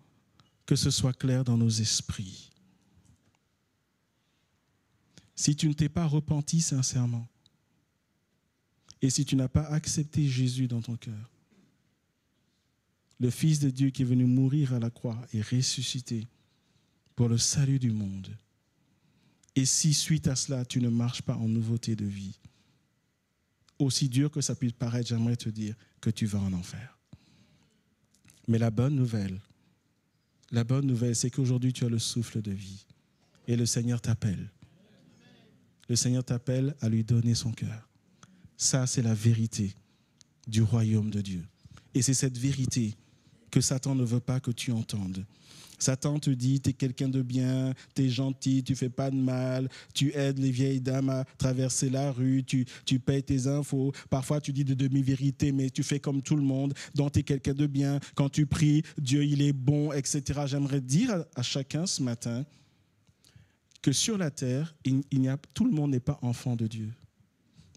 que ce soit clair dans nos esprits. Si tu ne t'es pas repenti sincèrement, et si tu n'as pas accepté Jésus dans ton cœur, le Fils de Dieu qui est venu mourir à la croix et ressuscité pour le salut du monde, et si suite à cela, tu ne marches pas en nouveauté de vie, aussi dur que ça puisse paraître, j'aimerais te dire que tu vas en enfer. Mais la bonne nouvelle, c'est qu'aujourd'hui, tu as le souffle de vie. Et le Seigneur t'appelle. Le Seigneur t'appelle à lui donner son cœur. Ça, c'est la vérité du royaume de Dieu. Et c'est cette vérité que Satan ne veut pas que tu entendes. Satan te dit, tu es quelqu'un de bien, tu es gentil, tu ne fais pas de mal, tu aides les vieilles dames à traverser la rue, tu payes tes infos, parfois tu dis de demi-vérités, mais tu fais comme tout le monde, donc tu es quelqu'un de bien, quand tu pries, Dieu il est bon, etc. J'aimerais dire à chacun ce matin que sur la terre, tout le monde n'est pas enfant de Dieu.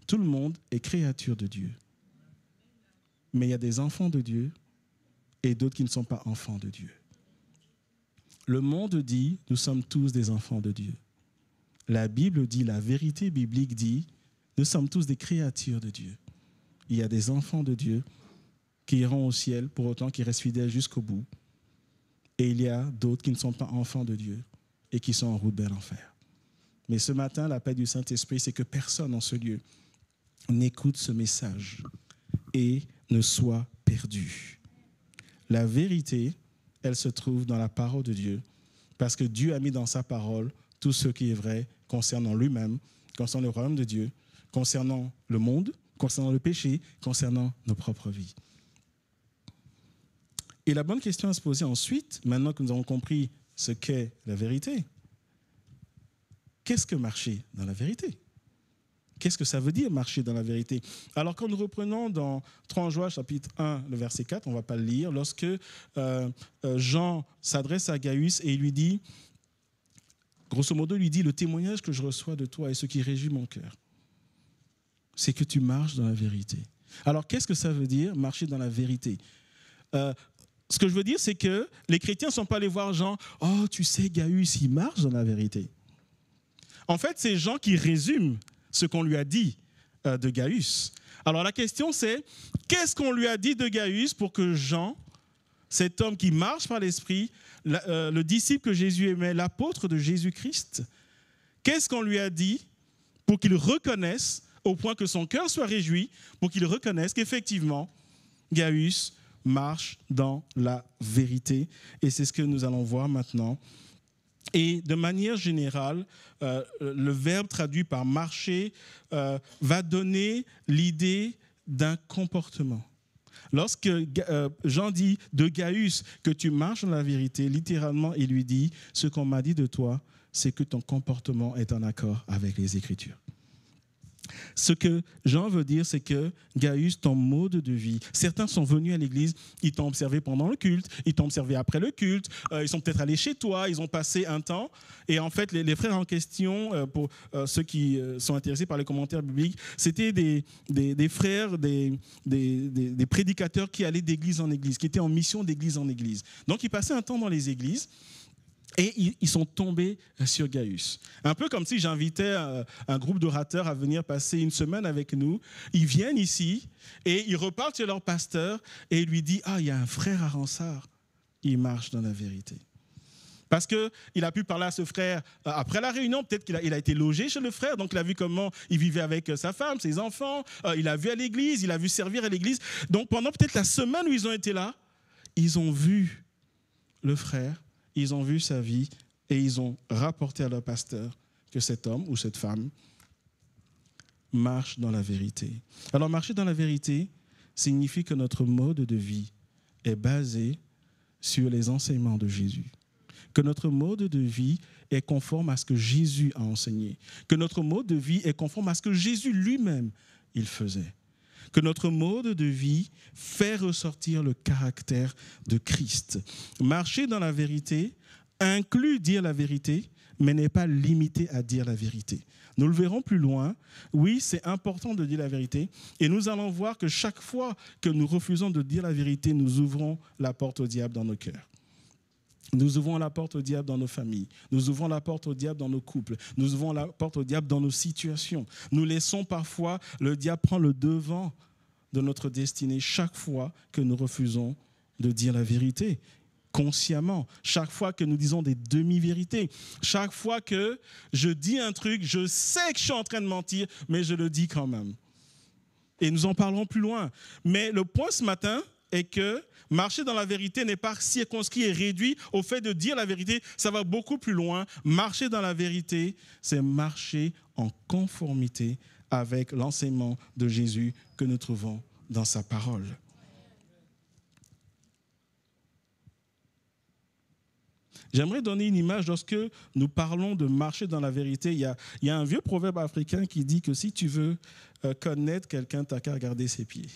Tout le monde est créature de Dieu. Mais il y a des enfants de Dieu et d'autres qui ne sont pas enfants de Dieu. Le monde dit, nous sommes tous des enfants de Dieu. La Bible dit, la vérité biblique dit, nous sommes tous des créatures de Dieu. Il y a des enfants de Dieu qui iront au ciel, pour autant qu'ils restent fidèles jusqu'au bout. Et il y a d'autres qui ne sont pas enfants de Dieu et qui sont en route vers l'enfer. Mais ce matin, l'appel du Saint-Esprit, c'est que personne en ce lieu n'écoute ce message et ne soit perdu. La vérité, elle se trouve dans la parole de Dieu, parce que Dieu a mis dans sa parole tout ce qui est vrai concernant lui-même, concernant le royaume de Dieu, concernant le monde, concernant le péché, concernant nos propres vies. Et la bonne question à se poser ensuite, maintenant que nous avons compris ce qu'est la vérité, qu'est-ce que marcher dans la vérité? Qu'est-ce que ça veut dire marcher dans la vérité? Alors quand nous reprenons dans 3 Jean chapitre 1, le verset 4, on ne va pas le lire, lorsque Jean s'adresse à Gaius et il lui dit, grosso modo, il lui dit, le témoignage que je reçois de toi et ce qui réjouit mon cœur, c'est que tu marches dans la vérité. Alors qu'est-ce que ça veut dire, marcher dans la vérité? Ce que je veux dire, c'est que les chrétiens ne sont pas allés voir Jean, « Oh, tu sais, Gaius, il marche dans la vérité. » En fait, c'est Jean qui résume ce qu'on lui a dit de Gaius. Alors la question c'est, qu'est-ce qu'on lui a dit de Gaius pour que Jean, cet homme qui marche par l'Esprit, le disciple que Jésus aimait, l'apôtre de Jésus-Christ, qu'est-ce qu'on lui a dit pour qu'il reconnaisse, au point que son cœur soit réjoui, pour qu'il reconnaisse qu'effectivement, Gaius marche dans la vérité. Et c'est ce que nous allons voir maintenant. Et de manière générale, le verbe traduit par marcher va donner l'idée d'un comportement. Lorsque Jean dit de Gaius que tu marches dans la vérité, littéralement, il lui dit, ce qu'on m'a dit de toi, c'est que ton comportement est en accord avec les Écritures. Ce que Jean veut dire, c'est que Gaius, ton mode de vie, certains sont venus à l'église, ils t'ont observé pendant le culte, ils t'ont observé après le culte, ils sont peut-être allés chez toi, ils ont passé un temps. Et en fait, les frères en question, pour ceux qui sont intéressés par les commentaires bibliques, c'était des frères, des prédicateurs qui allaient d'église en église, qui étaient en mission d'église en église. Donc, ils passaient un temps dans les églises. Et ils sont tombés sur Gaius. Un peu comme si j'invitais un groupe d'orateurs à venir passer une semaine avec nous. Ils viennent ici et ils repartent chez leur pasteur et il lui dit « Ah, il y a un frère à Ronsard, il marche dans la vérité. » Parce qu'il a pu parler à ce frère après la réunion, peut-être qu'il a été logé chez le frère, donc il a vu comment il vivait avec sa femme, ses enfants, il a vu à l'église, il a vu servir à l'église. Donc pendant peut-être la semaine où ils ont été là, ils ont vu le frère, ils ont vu sa vie et ils ont rapporté à leur pasteur que cet homme ou cette femme marche dans la vérité. Alors, marcher dans la vérité signifie que notre mode de vie est basé sur les enseignements de Jésus. Que notre mode de vie est conforme à ce que Jésus a enseigné. Que notre mode de vie est conforme à ce que Jésus lui-même, il faisait. Que notre mode de vie fait ressortir le caractère de Christ. Marcher dans la vérité inclut dire la vérité, mais n'est pas limité à dire la vérité. Nous le verrons plus loin. Oui, c'est important de dire la vérité. Et nous allons voir que chaque fois que nous refusons de dire la vérité, nous ouvrons la porte au diable dans nos cœurs. Nous ouvrons la porte au diable dans nos familles. Nous ouvrons la porte au diable dans nos couples. Nous ouvrons la porte au diable dans nos situations. Nous laissons parfois le diable prendre le devant de notre destinée chaque fois que nous refusons de dire la vérité, consciemment. Chaque fois que nous disons des demi-vérités. Chaque fois que je dis un truc, je sais que je suis en train de mentir, mais je le dis quand même. Et nous en parlerons plus loin. Mais le point ce matin est que marcher dans la vérité n'est pas circonscrit et réduit au fait de dire la vérité. Ça va beaucoup plus loin. Marcher dans la vérité, c'est marcher en conformité avec l'enseignement de Jésus que nous trouvons dans sa parole. J'aimerais donner une image lorsque nous parlons de marcher dans la vérité. Il y a un vieux proverbe africain qui dit que si tu veux connaître quelqu'un, tu n'as qu'à regarder ses pieds.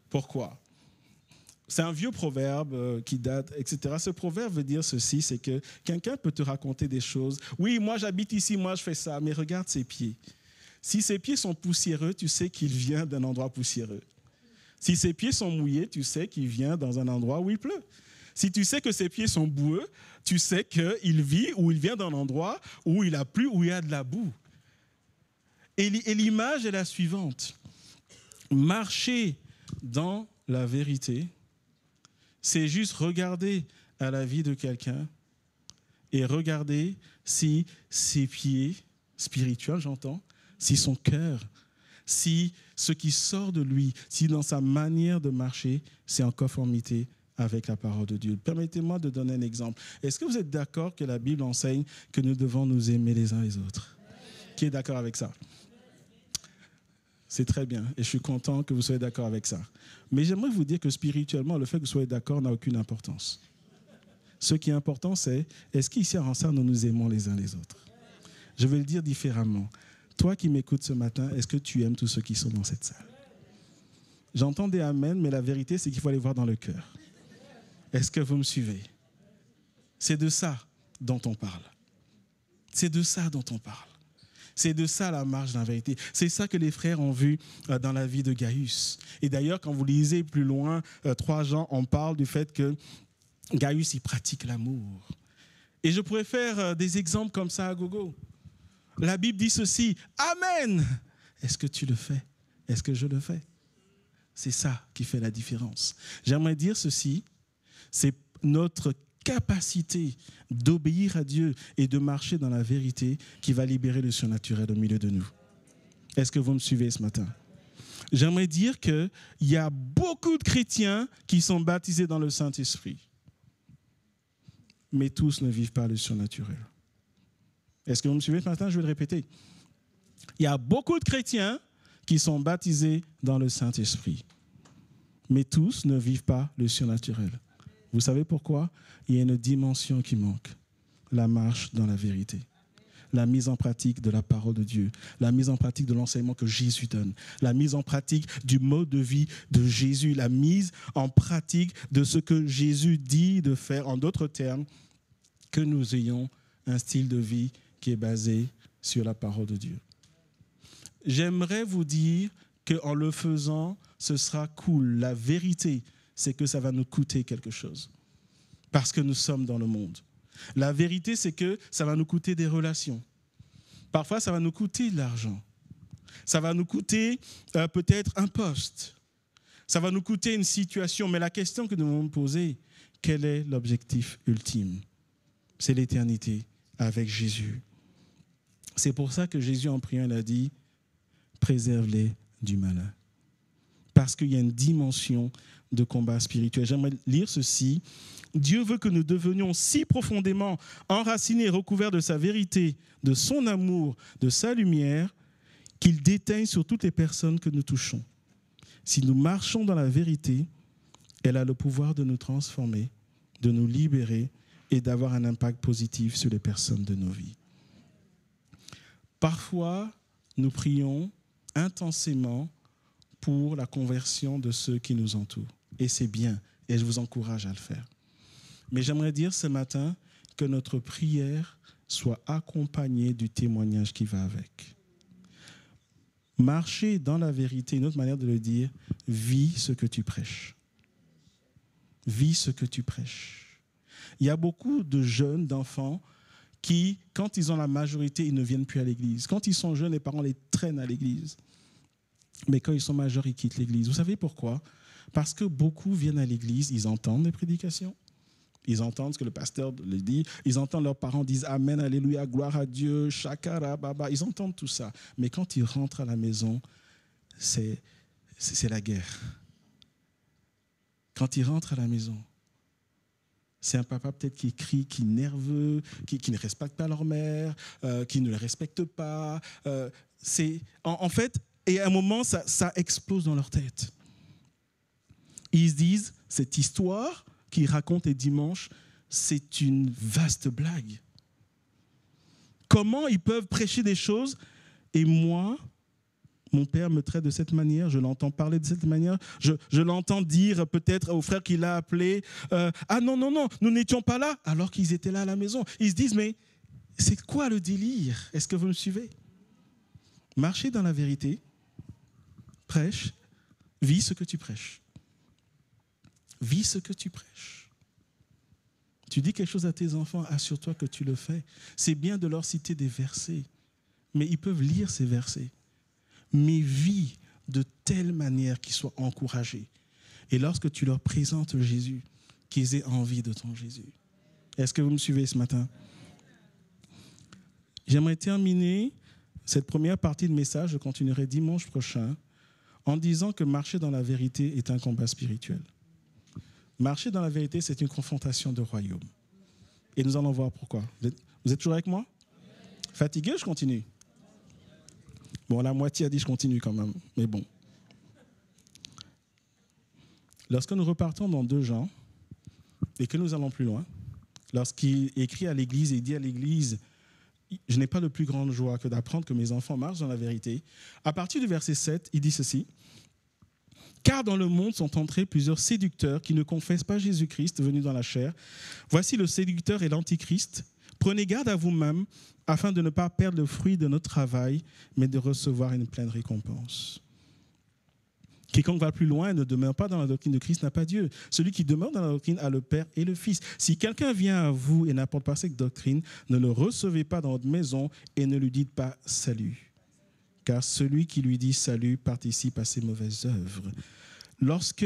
Pourquoi ? C'est un vieux proverbe qui date, etc. Ce proverbe veut dire ceci, c'est que quelqu'un peut te raconter des choses. Oui, moi j'habite ici, moi je fais ça, mais regarde ses pieds. Si ses pieds sont poussiéreux, tu sais qu'il vient d'un endroit poussiéreux. Si ses pieds sont mouillés, tu sais qu'il vient dans un endroit où il pleut. Si tu sais que ses pieds sont boueux, tu sais qu'il vit ou il vient d'un endroit où il a plu, où il y a de la boue. Et l'image est la suivante. Marcher dans la vérité, c'est juste regarder à la vie de quelqu'un et regarder si ses pieds, spirituels j'entends, si son cœur, si ce qui sort de lui, si dans sa manière de marcher, c'est en conformité avec la parole de Dieu. Permettez-moi de donner un exemple. Est-ce que vous êtes d'accord que la Bible enseigne que nous devons nous aimer les uns les autres ? Qui est d'accord avec ça ? C'est très bien. Et je suis content que vous soyez d'accord avec ça. Mais j'aimerais vous dire que spirituellement, le fait que vous soyez d'accord n'a aucune importance. Ce qui est important, c'est est-ce qu'ici à Ronsard, nous nous aimons les uns les autres? Je vais le dire différemment. Toi qui m'écoutes ce matin, est-ce que tu aimes tous ceux qui sont dans cette salle? J'entends des amen, mais la vérité, c'est qu'il faut aller voir dans le cœur. Est-ce que vous me suivez? C'est de ça dont on parle. C'est de ça dont on parle. C'est de ça la marche dans la vérité. C'est ça que les frères ont vu dans la vie de Gaius. Et d'ailleurs, quand vous lisez plus loin, 3 Jean, on parle du fait que Gaius, il pratique l'amour. Et je pourrais faire des exemples comme ça à gogo. La Bible dit ceci, Amen. Est-ce que tu le fais? Est-ce que je le fais? C'est ça qui fait la différence. J'aimerais dire ceci, c'est notre capacité d'obéir à Dieu et de marcher dans la vérité qui va libérer le surnaturel au milieu de nous. Est-ce que vous me suivez ce matin? J'aimerais dire qu'il y a beaucoup de chrétiens qui sont baptisés dans le Saint-Esprit. Mais tous ne vivent pas le surnaturel. Est-ce que vous me suivez ce matin? Je vais le répéter. Il y a beaucoup de chrétiens qui sont baptisés dans le Saint-Esprit. Mais tous ne vivent pas le surnaturel. Vous savez pourquoi? Il y a une dimension qui manque. La marche dans la vérité. La mise en pratique de la parole de Dieu. La mise en pratique de l'enseignement que Jésus donne. La mise en pratique du mode de vie de Jésus. La mise en pratique de ce que Jésus dit de faire. En d'autres termes, que nous ayons un style de vie qui est basé sur la parole de Dieu. J'aimerais vous dire qu'en le faisant, ce sera cool. La vérité, c'est que ça va nous coûter quelque chose. Parce que nous sommes dans le monde. La vérité, c'est que ça va nous coûter des relations. Parfois, ça va nous coûter de l'argent. Ça va nous coûter peut-être un poste. Ça va nous coûter une situation. Mais la question que nous devons nous poser, quel est l'objectif ultime? C'est l'éternité avec Jésus. C'est pour ça que Jésus, en priant, il a dit, préserve-les du malin. Parce qu'il y a une dimension de combat spirituel. J'aimerais lire ceci. Dieu veut que nous devenions si profondément enracinés et recouverts de sa vérité, de son amour, de sa lumière, qu'il déteigne sur toutes les personnes que nous touchons. Si nous marchons dans la vérité, elle a le pouvoir de nous transformer, de nous libérer et d'avoir un impact positif sur les personnes de nos vies. Parfois, nous prions intensément pour la conversion de ceux qui nous entourent. Et c'est bien, et je vous encourage à le faire. Mais j'aimerais dire ce matin que notre prière soit accompagnée du témoignage qui va avec. Marcher dans la vérité, une autre manière de le dire, vis ce que tu prêches. Vis ce que tu prêches. Il y a beaucoup de jeunes, d'enfants, qui, quand ils ont la majorité, ils ne viennent plus à l'église. Quand ils sont jeunes, les parents les traînent à l'église. Mais quand ils sont majeurs, ils quittent l'église. Vous savez pourquoi? Parce que beaucoup viennent à l'église, ils entendent les prédications, ils entendent ce que le pasteur leur dit, ils entendent leurs parents dire Amen, Alléluia, gloire à Dieu, Shakara, Baba. Ils entendent tout ça. Mais quand ils rentrent à la maison, c'est la guerre. Quand ils rentrent à la maison, c'est un papa peut-être qui crie, qui est nerveux, qui ne respecte pas leur mère, qui ne les respecte pas. En fait, et à un moment, ça explose dans leur tête. Ils se disent, cette histoire qu'ils racontent les dimanches, c'est une vaste blague. Comment ils peuvent prêcher des choses et moi, mon père me traite de cette manière, je l'entends parler de cette manière, je l'entends dire peut-être au frère qui l'a appelé, ah non, nous n'étions pas là, alors qu'ils étaient là à la maison. Ils se disent, mais c'est quoi le délire? Est-ce que vous me suivez? Marcher dans la vérité, prêche, vis ce que tu prêches. Vis ce que tu prêches. Tu dis quelque chose à tes enfants, assure-toi que tu le fais. C'est bien de leur citer des versets, mais ils peuvent lire ces versets. Mais vis de telle manière qu'ils soient encouragés. Et lorsque tu leur présentes Jésus, qu'ils aient envie de ton Jésus. Est-ce que vous me suivez ce matin? J'aimerais terminer cette première partie de message, je continuerai dimanche prochain, en disant que marcher dans la vérité est un combat spirituel. Marcher dans la vérité, c'est une confrontation de royaume. Et nous allons voir pourquoi. Vous êtes toujours avec moi? Fatigué, je continue. Bon, la moitié a dit je continue quand même, mais bon. Lorsque nous repartons dans 2 Jean et que nous allons plus loin, lorsqu'il écrit à l'Église et dit à l'Église, je n'ai pas de plus grande joie que d'apprendre que mes enfants marchent dans la vérité. À partir du verset 7, il dit ceci. Car dans le monde sont entrés plusieurs séducteurs qui ne confessent pas Jésus-Christ venu dans la chair. Voici le séducteur et l'antichrist. Prenez garde à vous-même afin de ne pas perdre le fruit de notre travail, mais de recevoir une pleine récompense. Quiconque va plus loin et ne demeure pas dans la doctrine de Christ n'a pas Dieu. Celui qui demeure dans la doctrine a le Père et le Fils. Si quelqu'un vient à vous et n'apporte pas cette doctrine, ne le recevez pas dans votre maison et ne lui dites pas salut. Car celui qui lui dit salut participe à ses mauvaises œuvres. Lorsque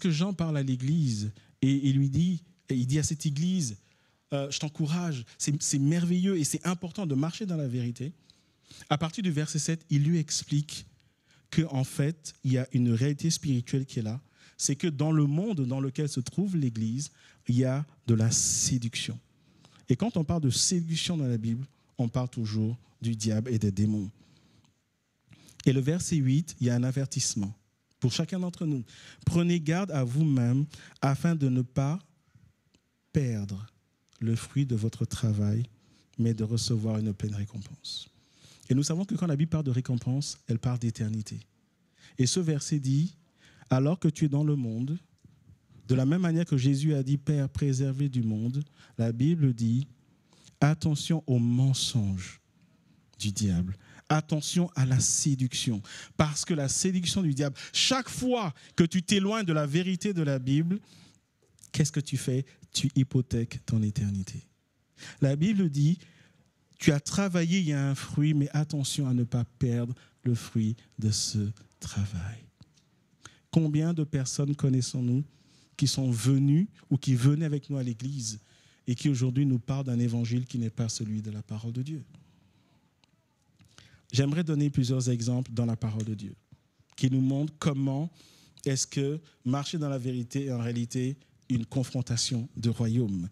Jean parle à l'Église et il dit à cette Église, je t'encourage, c'est merveilleux et c'est important de marcher dans la vérité. À partir du verset 7, il lui explique qu'en fait, il y a une réalité spirituelle qui est là. C'est que dans le monde dans lequel se trouve l'Église, il y a de la séduction. Et quand on parle de séduction dans la Bible, on parle toujours du diable et des démons. Et le verset 8, il y a un avertissement pour chacun d'entre nous. Prenez garde à vous-même afin de ne pas perdre le fruit de votre travail, mais de recevoir une pleine récompense. Et nous savons que quand la Bible parle de récompense, elle parle d'éternité. Et ce verset dit, alors que tu es dans le monde, de la même manière que Jésus a dit, Père, préservez du monde, la Bible dit, attention aux mensonges du diable. Attention à la séduction. Parce que la séduction du diable, chaque fois que tu t'éloignes de la vérité de la Bible, qu'est-ce que tu fais? Tu hypothèques ton éternité. La Bible dit, tu as travaillé, il y a un fruit, mais attention à ne pas perdre le fruit de ce travail. Combien de personnes connaissons-nous qui sont venues ou qui venaient avec nous à l'église et qui aujourd'hui nous parlent d'un évangile qui n'est pas celui de la parole de Dieu? J'aimerais donner plusieurs exemples dans la parole de Dieu qui nous montrent comment est-ce que marcher dans la vérité est en réalité une confrontation de royaume.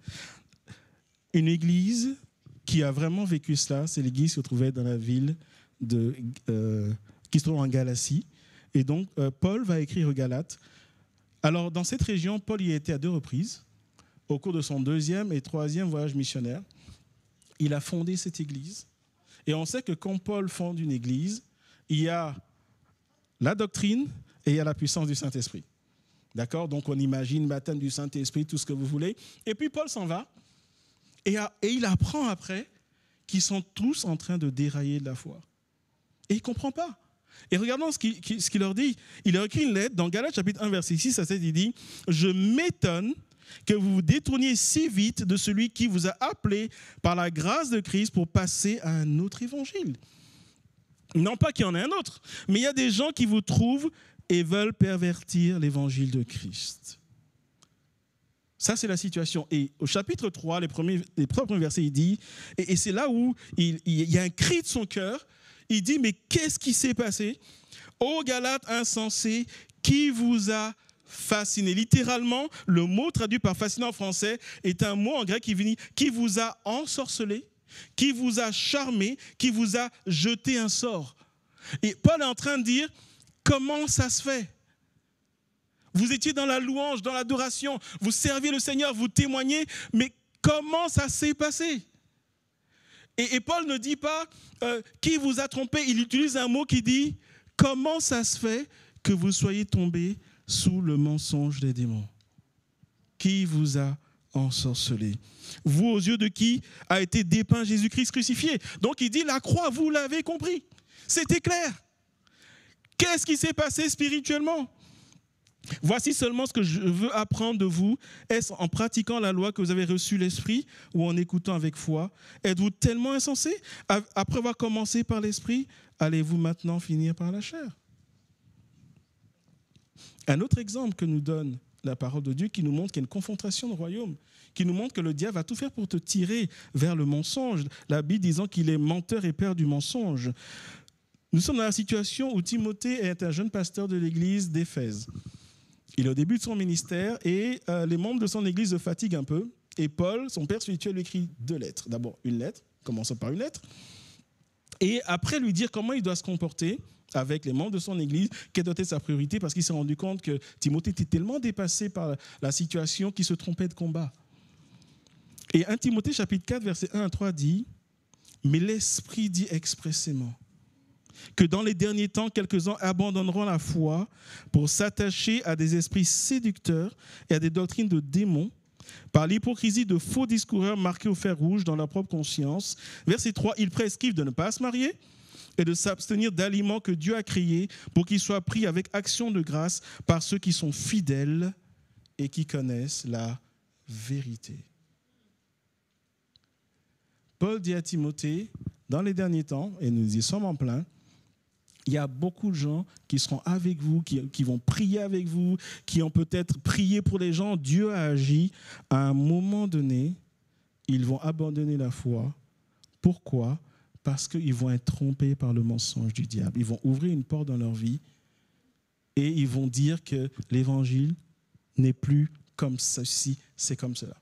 Une église qui a vraiment vécu cela, c'est l'église qui se trouvait dans la ville qui se trouve en Galatie. Et donc, Paul va écrire aux Galates. Alors, dans cette région, Paul y a été à 2 reprises, au cours de son 2e et 3e voyage missionnaire. Il a fondé cette église. Et on sait que quand Paul fonde une église, il y a la doctrine et il y a la puissance du Saint-Esprit. D'accord? Donc, on imagine le baptême du Saint-Esprit, tout ce que vous voulez. Et puis, Paul s'en va. Et il apprend après qu'ils sont tous en train de dérailler de la foi. Et il ne comprend pas. Et regardons ce qu'il leur dit. Il leur écrit une lettre dans Galates chapitre 1, verset 6 à 7. Il dit « Je m'étonne que vous vous détourniez si vite de celui qui vous a appelé par la grâce de Christ pour passer à un autre évangile. » Non pas qu'il y en ait un autre, mais il y a des gens qui vous trouvent et veulent pervertir l'évangile de Christ. Ça, c'est la situation. Et au chapitre 3, les premiers versets, il dit, et c'est là où il y a un cri de son cœur, il dit, mais qu'est-ce qui s'est passé? Ô Galates insensés, qui vous a fasciné? Littéralement, le mot traduit par fascinant en français est un mot en grec qui vous a ensorcelé, qui vous a charmé, qui vous a jeté un sort. Et Paul est en train de dire, comment ça se fait? Vous étiez dans la louange, dans l'adoration, vous serviez le Seigneur, vous témoignez, mais comment ça s'est passé? Et Paul ne dit pas qui vous a trompé, il utilise un mot qui dit comment ça se fait que vous soyez tombés sous le mensonge des démons? Qui vous a ensorcelé? Vous, aux yeux de qui a été dépeint Jésus-Christ crucifié? Donc il dit la croix, vous l'avez compris. C'était clair. Qu'est-ce qui s'est passé spirituellement? Voici seulement ce que je veux apprendre de vous. Est-ce en pratiquant la loi que vous avez reçu l'Esprit ou en écoutant avec foi? Êtes-vous tellement insensés? Après avoir commencé par l'Esprit, allez-vous maintenant finir par la chair? Un autre exemple que nous donne la parole de Dieu qui nous montre qu'il y a une confrontation de royaume, qui nous montre que le diable va tout faire pour te tirer vers le mensonge. La Bible disant qu'il est menteur et père du mensonge. Nous sommes dans la situation où Timothée est un jeune pasteur de l'église d'Éphèse. Il est au début de son ministère et les membres de son église le fatiguent un peu. Et Paul, son père spirituel, lui écrit 2 lettres. D'abord, une lettre, commençons par une lettre. Et après lui dire comment il doit se comporter avec les membres de son église, quelle doit être sa priorité, parce qu'il s'est rendu compte que Timothée était tellement dépassé par la situation qu'il se trompait de combat. Et 1 Timothée chapitre 4, versets 1 à 3 dit « Mais l'Esprit dit expressément que dans les derniers temps, quelques-uns abandonneront la foi pour s'attacher à des esprits séducteurs et à des doctrines de démons, par l'hypocrisie de faux discoureurs marqués au fer rouge dans leur propre conscience. » Verset 3, ils prescrivent de ne pas se marier et de s'abstenir d'aliments que Dieu a créés pour qu'ils soient pris avec action de grâce par ceux qui sont fidèles et qui connaissent la vérité. Paul dit à Timothée, dans les derniers temps, et nous y sommes en plein, il y a beaucoup de gens qui seront avec vous, qui vont prier avec vous, qui ont peut-être prié pour les gens. Dieu a agi. À un moment donné, ils vont abandonner la foi. Pourquoi ? Parce qu'ils vont être trompés par le mensonge du diable. Ils vont ouvrir une porte dans leur vie et ils vont dire que l'évangile n'est plus comme ceci, c'est comme cela.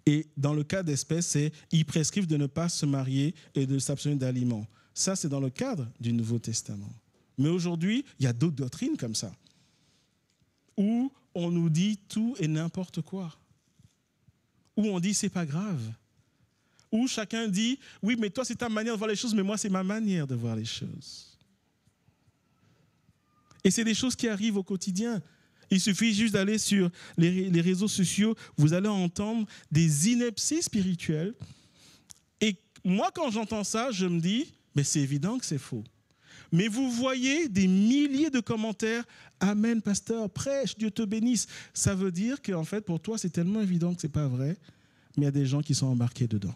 Et dans le cas d'espèce, c'est ils prescrivent de ne pas se marier et de s'abstenir d'aliments. Ça, c'est dans le cadre du Nouveau Testament. Mais aujourd'hui, il y a d'autres doctrines comme ça, où on nous dit tout et n'importe quoi, où on dit c'est pas grave, où chacun dit oui, mais toi c'est ta manière de voir les choses, mais moi c'est ma manière de voir les choses. Et c'est des choses qui arrivent au quotidien. Il suffit juste d'aller sur les réseaux sociaux, vous allez entendre des inepties spirituelles. Et moi, quand j'entends ça, je me dis, mais c'est évident que c'est faux. Mais vous voyez des milliers de commentaires, amen, pasteur, prêche, Dieu te bénisse. Ça veut dire qu'en fait, pour toi, c'est tellement évident que ce n'est pas vrai, mais il y a des gens qui sont embarqués dedans.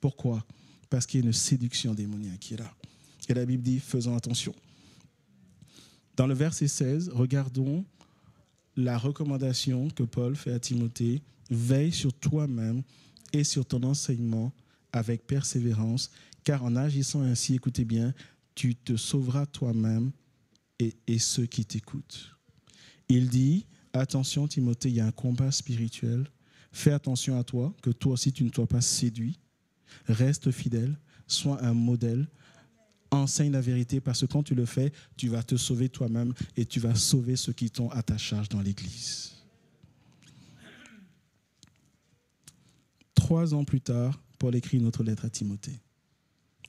Pourquoi ? Parce qu'il y a une séduction démoniaque qui est là. Et la Bible dit, faisons attention. Dans le verset 16, regardons la recommandation que Paul fait à Timothée. Veille sur toi-même et sur ton enseignement avec persévérance, car en agissant ainsi, écoutez bien, tu te sauveras toi-même et ceux qui t'écoutent. Il dit, attention Timothée, il y a un combat spirituel. Fais attention à toi, que toi aussi tu ne sois pas séduit. Reste fidèle, sois un modèle. Enseigne la vérité parce que quand tu le fais, tu vas te sauver toi-même et tu vas sauver ceux qui sont à ta charge dans l'Église. 3 ans plus tard, Paul écrit une autre lettre à Timothée.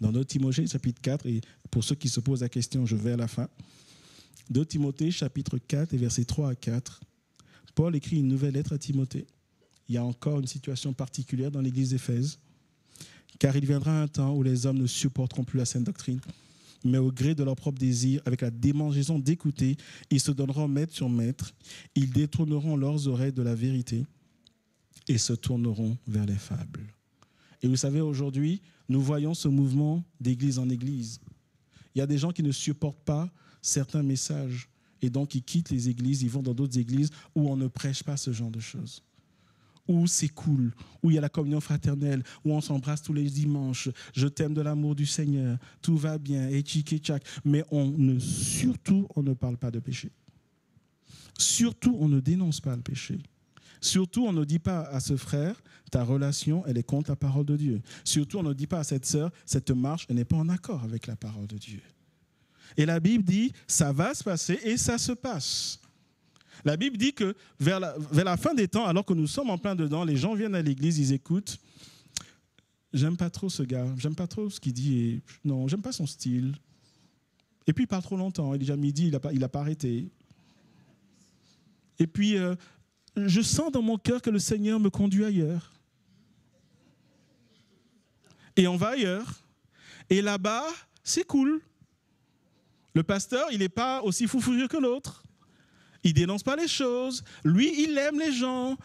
Dans 2 Timothée, chapitre 4, et pour ceux qui se posent la question, je vais à la fin. 2 Timothée, chapitre 4, et versets 3 à 4, Paul écrit une nouvelle lettre à Timothée. Il y a encore une situation particulière dans l'Église d'Éphèse. Car il viendra un temps où les hommes ne supporteront plus la saine doctrine, mais au gré de leur propre désir, avec la démangeaison d'écouter, ils se donneront maître sur maître, ils détourneront leurs oreilles de la vérité et se tourneront vers les fables. Et vous savez, aujourd'hui, nous voyons ce mouvement d'église en église. Il y a des gens qui ne supportent pas certains messages et donc ils quittent les églises, ils vont dans d'autres églises où on ne prêche pas ce genre de choses. Où c'est cool, où il y a la communion fraternelle, où on s'embrasse tous les dimanches, je t'aime de l'amour du Seigneur, tout va bien, et tchic et tchac. Mais surtout, on ne parle pas de péché. Surtout, on ne dénonce pas le péché. Surtout, on ne dit pas à ce frère, ta relation, elle est contre la parole de Dieu. Surtout, on ne dit pas à cette sœur, cette marche, elle n'est pas en accord avec la parole de Dieu. Et la Bible dit, ça va se passer et ça se passe. La Bible dit que vers la fin des temps, alors que nous sommes en plein dedans, les gens viennent à l'église, ils écoutent. J'aime pas trop ce gars, j'aime pas trop ce qu'il dit. Et non, j'aime pas son style. Et puis il parle trop longtemps, il est déjà midi, il n'a pas arrêté. Et puis, je sens dans mon cœur que le Seigneur me conduit ailleurs. Et on va ailleurs. Et là-bas, c'est cool. Le pasteur, il n'est pas aussi fou furieux que l'autre. Il ne dénonce pas les choses. Lui, il aime les gens.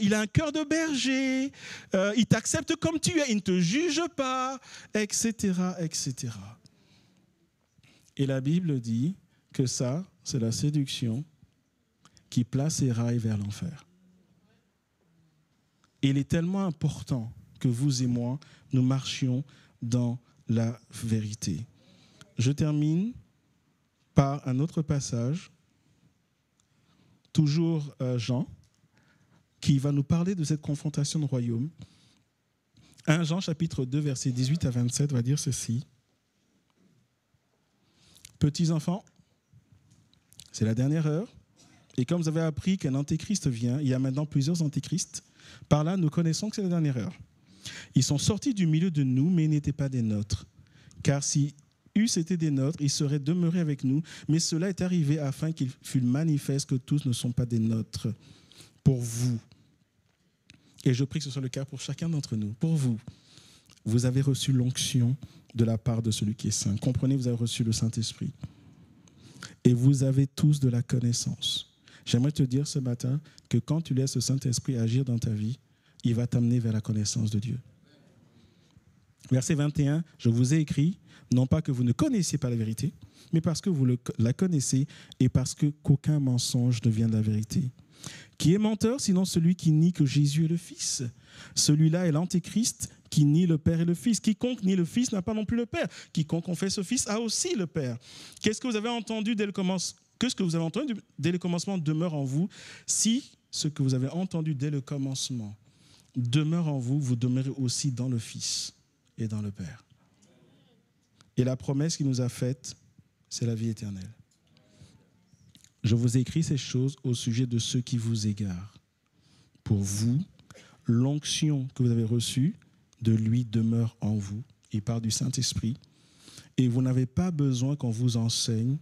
Il a un cœur de berger. Il t'accepte comme tu es. Il ne te juge pas, etc., etc. Et la Bible dit que ça, c'est la séduction qui place ses rails vers l'enfer. Et il est tellement important que vous et moi, nous marchions dans la vérité. Je termine par un autre passage. Toujours Jean, qui va nous parler de cette confrontation de royaume. 1 Jean chapitre 2, versets 18 à 27 va dire ceci. Petits enfants, c'est la dernière heure. Et comme vous avez appris qu'un antéchrist vient, il y a maintenant plusieurs antéchrists. Par là, nous connaissons que c'est la dernière heure. Ils sont sortis du milieu de nous, mais ils n'étaient pas des nôtres. Car si eussent été des nôtres, ils seraient demeurés avec nous. Mais cela est arrivé afin qu'il fût manifeste que tous ne sont pas des nôtres. Pour vous, et je prie que ce soit le cas pour chacun d'entre nous, pour vous, vous avez reçu l'onction de la part de celui qui est saint. Comprenez, vous avez reçu le Saint-Esprit. Et vous avez tous de la connaissance. J'aimerais te dire ce matin que quand tu laisses le Saint-Esprit agir dans ta vie, il va t'amener vers la connaissance de Dieu. Verset 21, je vous ai écrit, non pas que vous ne connaissiez pas la vérité, mais parce que vous la connaissez et parce qu'aucun mensonge ne vient de la vérité. Qui est menteur, sinon celui qui nie que Jésus est le Fils? Celui-là est l'antéchrist qui nie le Père et le Fils. Quiconque nie le Fils n'a pas non plus le Père. Quiconque confesse le Fils a aussi le Père. Qu'est-ce que vous avez entendu dès le commencement? Que ce que vous avez entendu dès le commencement demeure en vous. Si ce que vous avez entendu dès le commencement demeure en vous, vous demeurez aussi dans le Fils et dans le Père. Et la promesse qu'il nous a faite, c'est la vie éternelle. Je vous ai écrit ces choses au sujet de ceux qui vous égarent. Pour vous, l'onction que vous avez reçue de lui demeure en vous. Il parle du Saint-Esprit. Et vous n'avez pas besoin qu'on vous enseigne,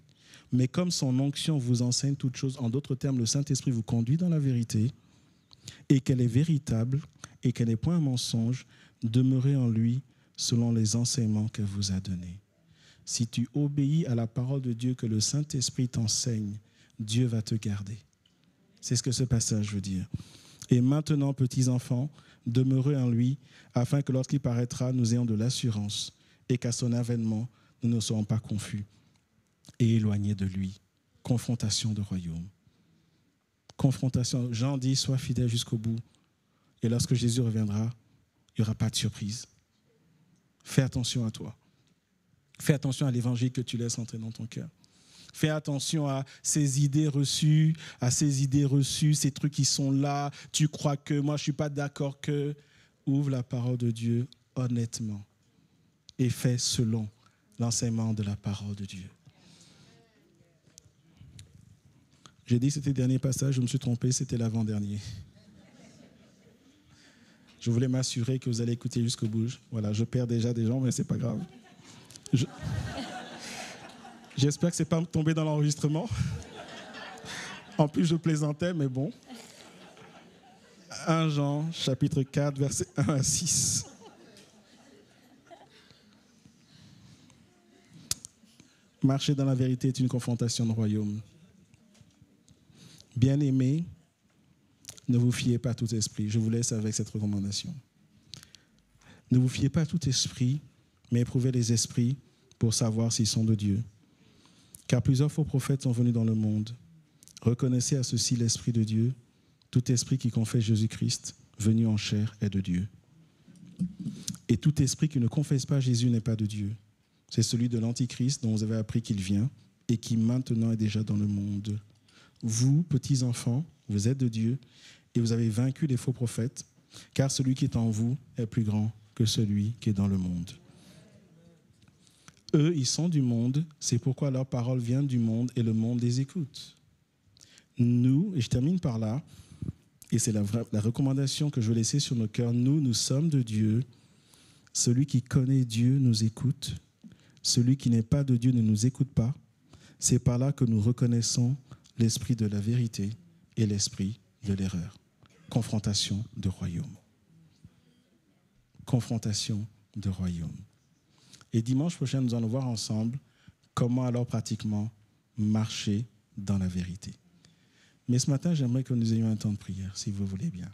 mais comme son onction vous enseigne toutes choses, en d'autres termes, le Saint-Esprit vous conduit dans la vérité, et qu'elle est véritable, et qu'elle n'est point un mensonge, demeurez en lui selon les enseignements qu'elle vous a donnés. Si tu obéis à la parole de Dieu que le Saint-Esprit t'enseigne, Dieu va te garder. C'est ce que ce passage veut dire. Et maintenant, petits enfants, demeurez en lui, afin que lorsqu'il paraîtra, nous ayons de l'assurance et qu'à son avènement, nous ne serons pas confus et éloignés de lui. Confrontation de royaume. Confrontation. Jean dit, sois fidèle jusqu'au bout. Et lorsque Jésus reviendra, il n'y aura pas de surprise. Fais attention à toi. Fais attention à l'évangile que tu laisses entrer dans ton cœur. Fais attention à ces idées reçues, ces trucs qui sont là. Tu crois que, moi je ne suis pas d'accord que. Ouvre la parole de Dieu honnêtement et fais selon l'enseignement de la parole de Dieu. J'ai dit que c'était le dernier passage, je me suis trompé, c'était l'avant-dernier. Je voulais m'assurer que vous allez écouter jusqu'au bout. Voilà, je perds déjà des gens, mais ce n'est pas grave. J'espère que ce n'est pas tombé dans l'enregistrement. En plus, je plaisantais, mais bon. 1 Jean, chapitre 4, versets 1 à 6. Marcher dans la vérité est une confrontation de royaume. Bien-aimés, ne vous fiez pas à tout esprit. Je vous laisse avec cette recommandation. Ne vous fiez pas à tout esprit, mais éprouvez les esprits pour savoir s'ils sont de Dieu. Car plusieurs faux prophètes sont venus dans le monde. Reconnaissez à ceci l'Esprit de Dieu. Tout esprit qui confesse Jésus-Christ, venu en chair, est de Dieu. Et tout esprit qui ne confesse pas Jésus n'est pas de Dieu. C'est celui de l'Antichrist dont vous avez appris qu'il vient et qui maintenant est déjà dans le monde. Vous, petits enfants, vous êtes de Dieu et vous avez vaincu les faux prophètes, car celui qui est en vous est plus grand que celui qui est dans le monde. Eux, ils sont du monde, c'est pourquoi leur parole vient du monde et le monde les écoute. Nous, et je termine par là, et c'est la recommandation que je veux laisser sur nos cœurs, nous sommes de Dieu. Celui qui connaît Dieu nous écoute. Celui qui n'est pas de Dieu ne nous écoute pas. C'est par là que nous reconnaissons l'esprit de la vérité et l'esprit de l'erreur. Confrontation de royaume. Confrontation de royaume. Et dimanche prochain, nous allons voir ensemble comment alors pratiquement marcher dans la vérité. Mais ce matin, j'aimerais que nous ayons un temps de prière, si vous voulez bien.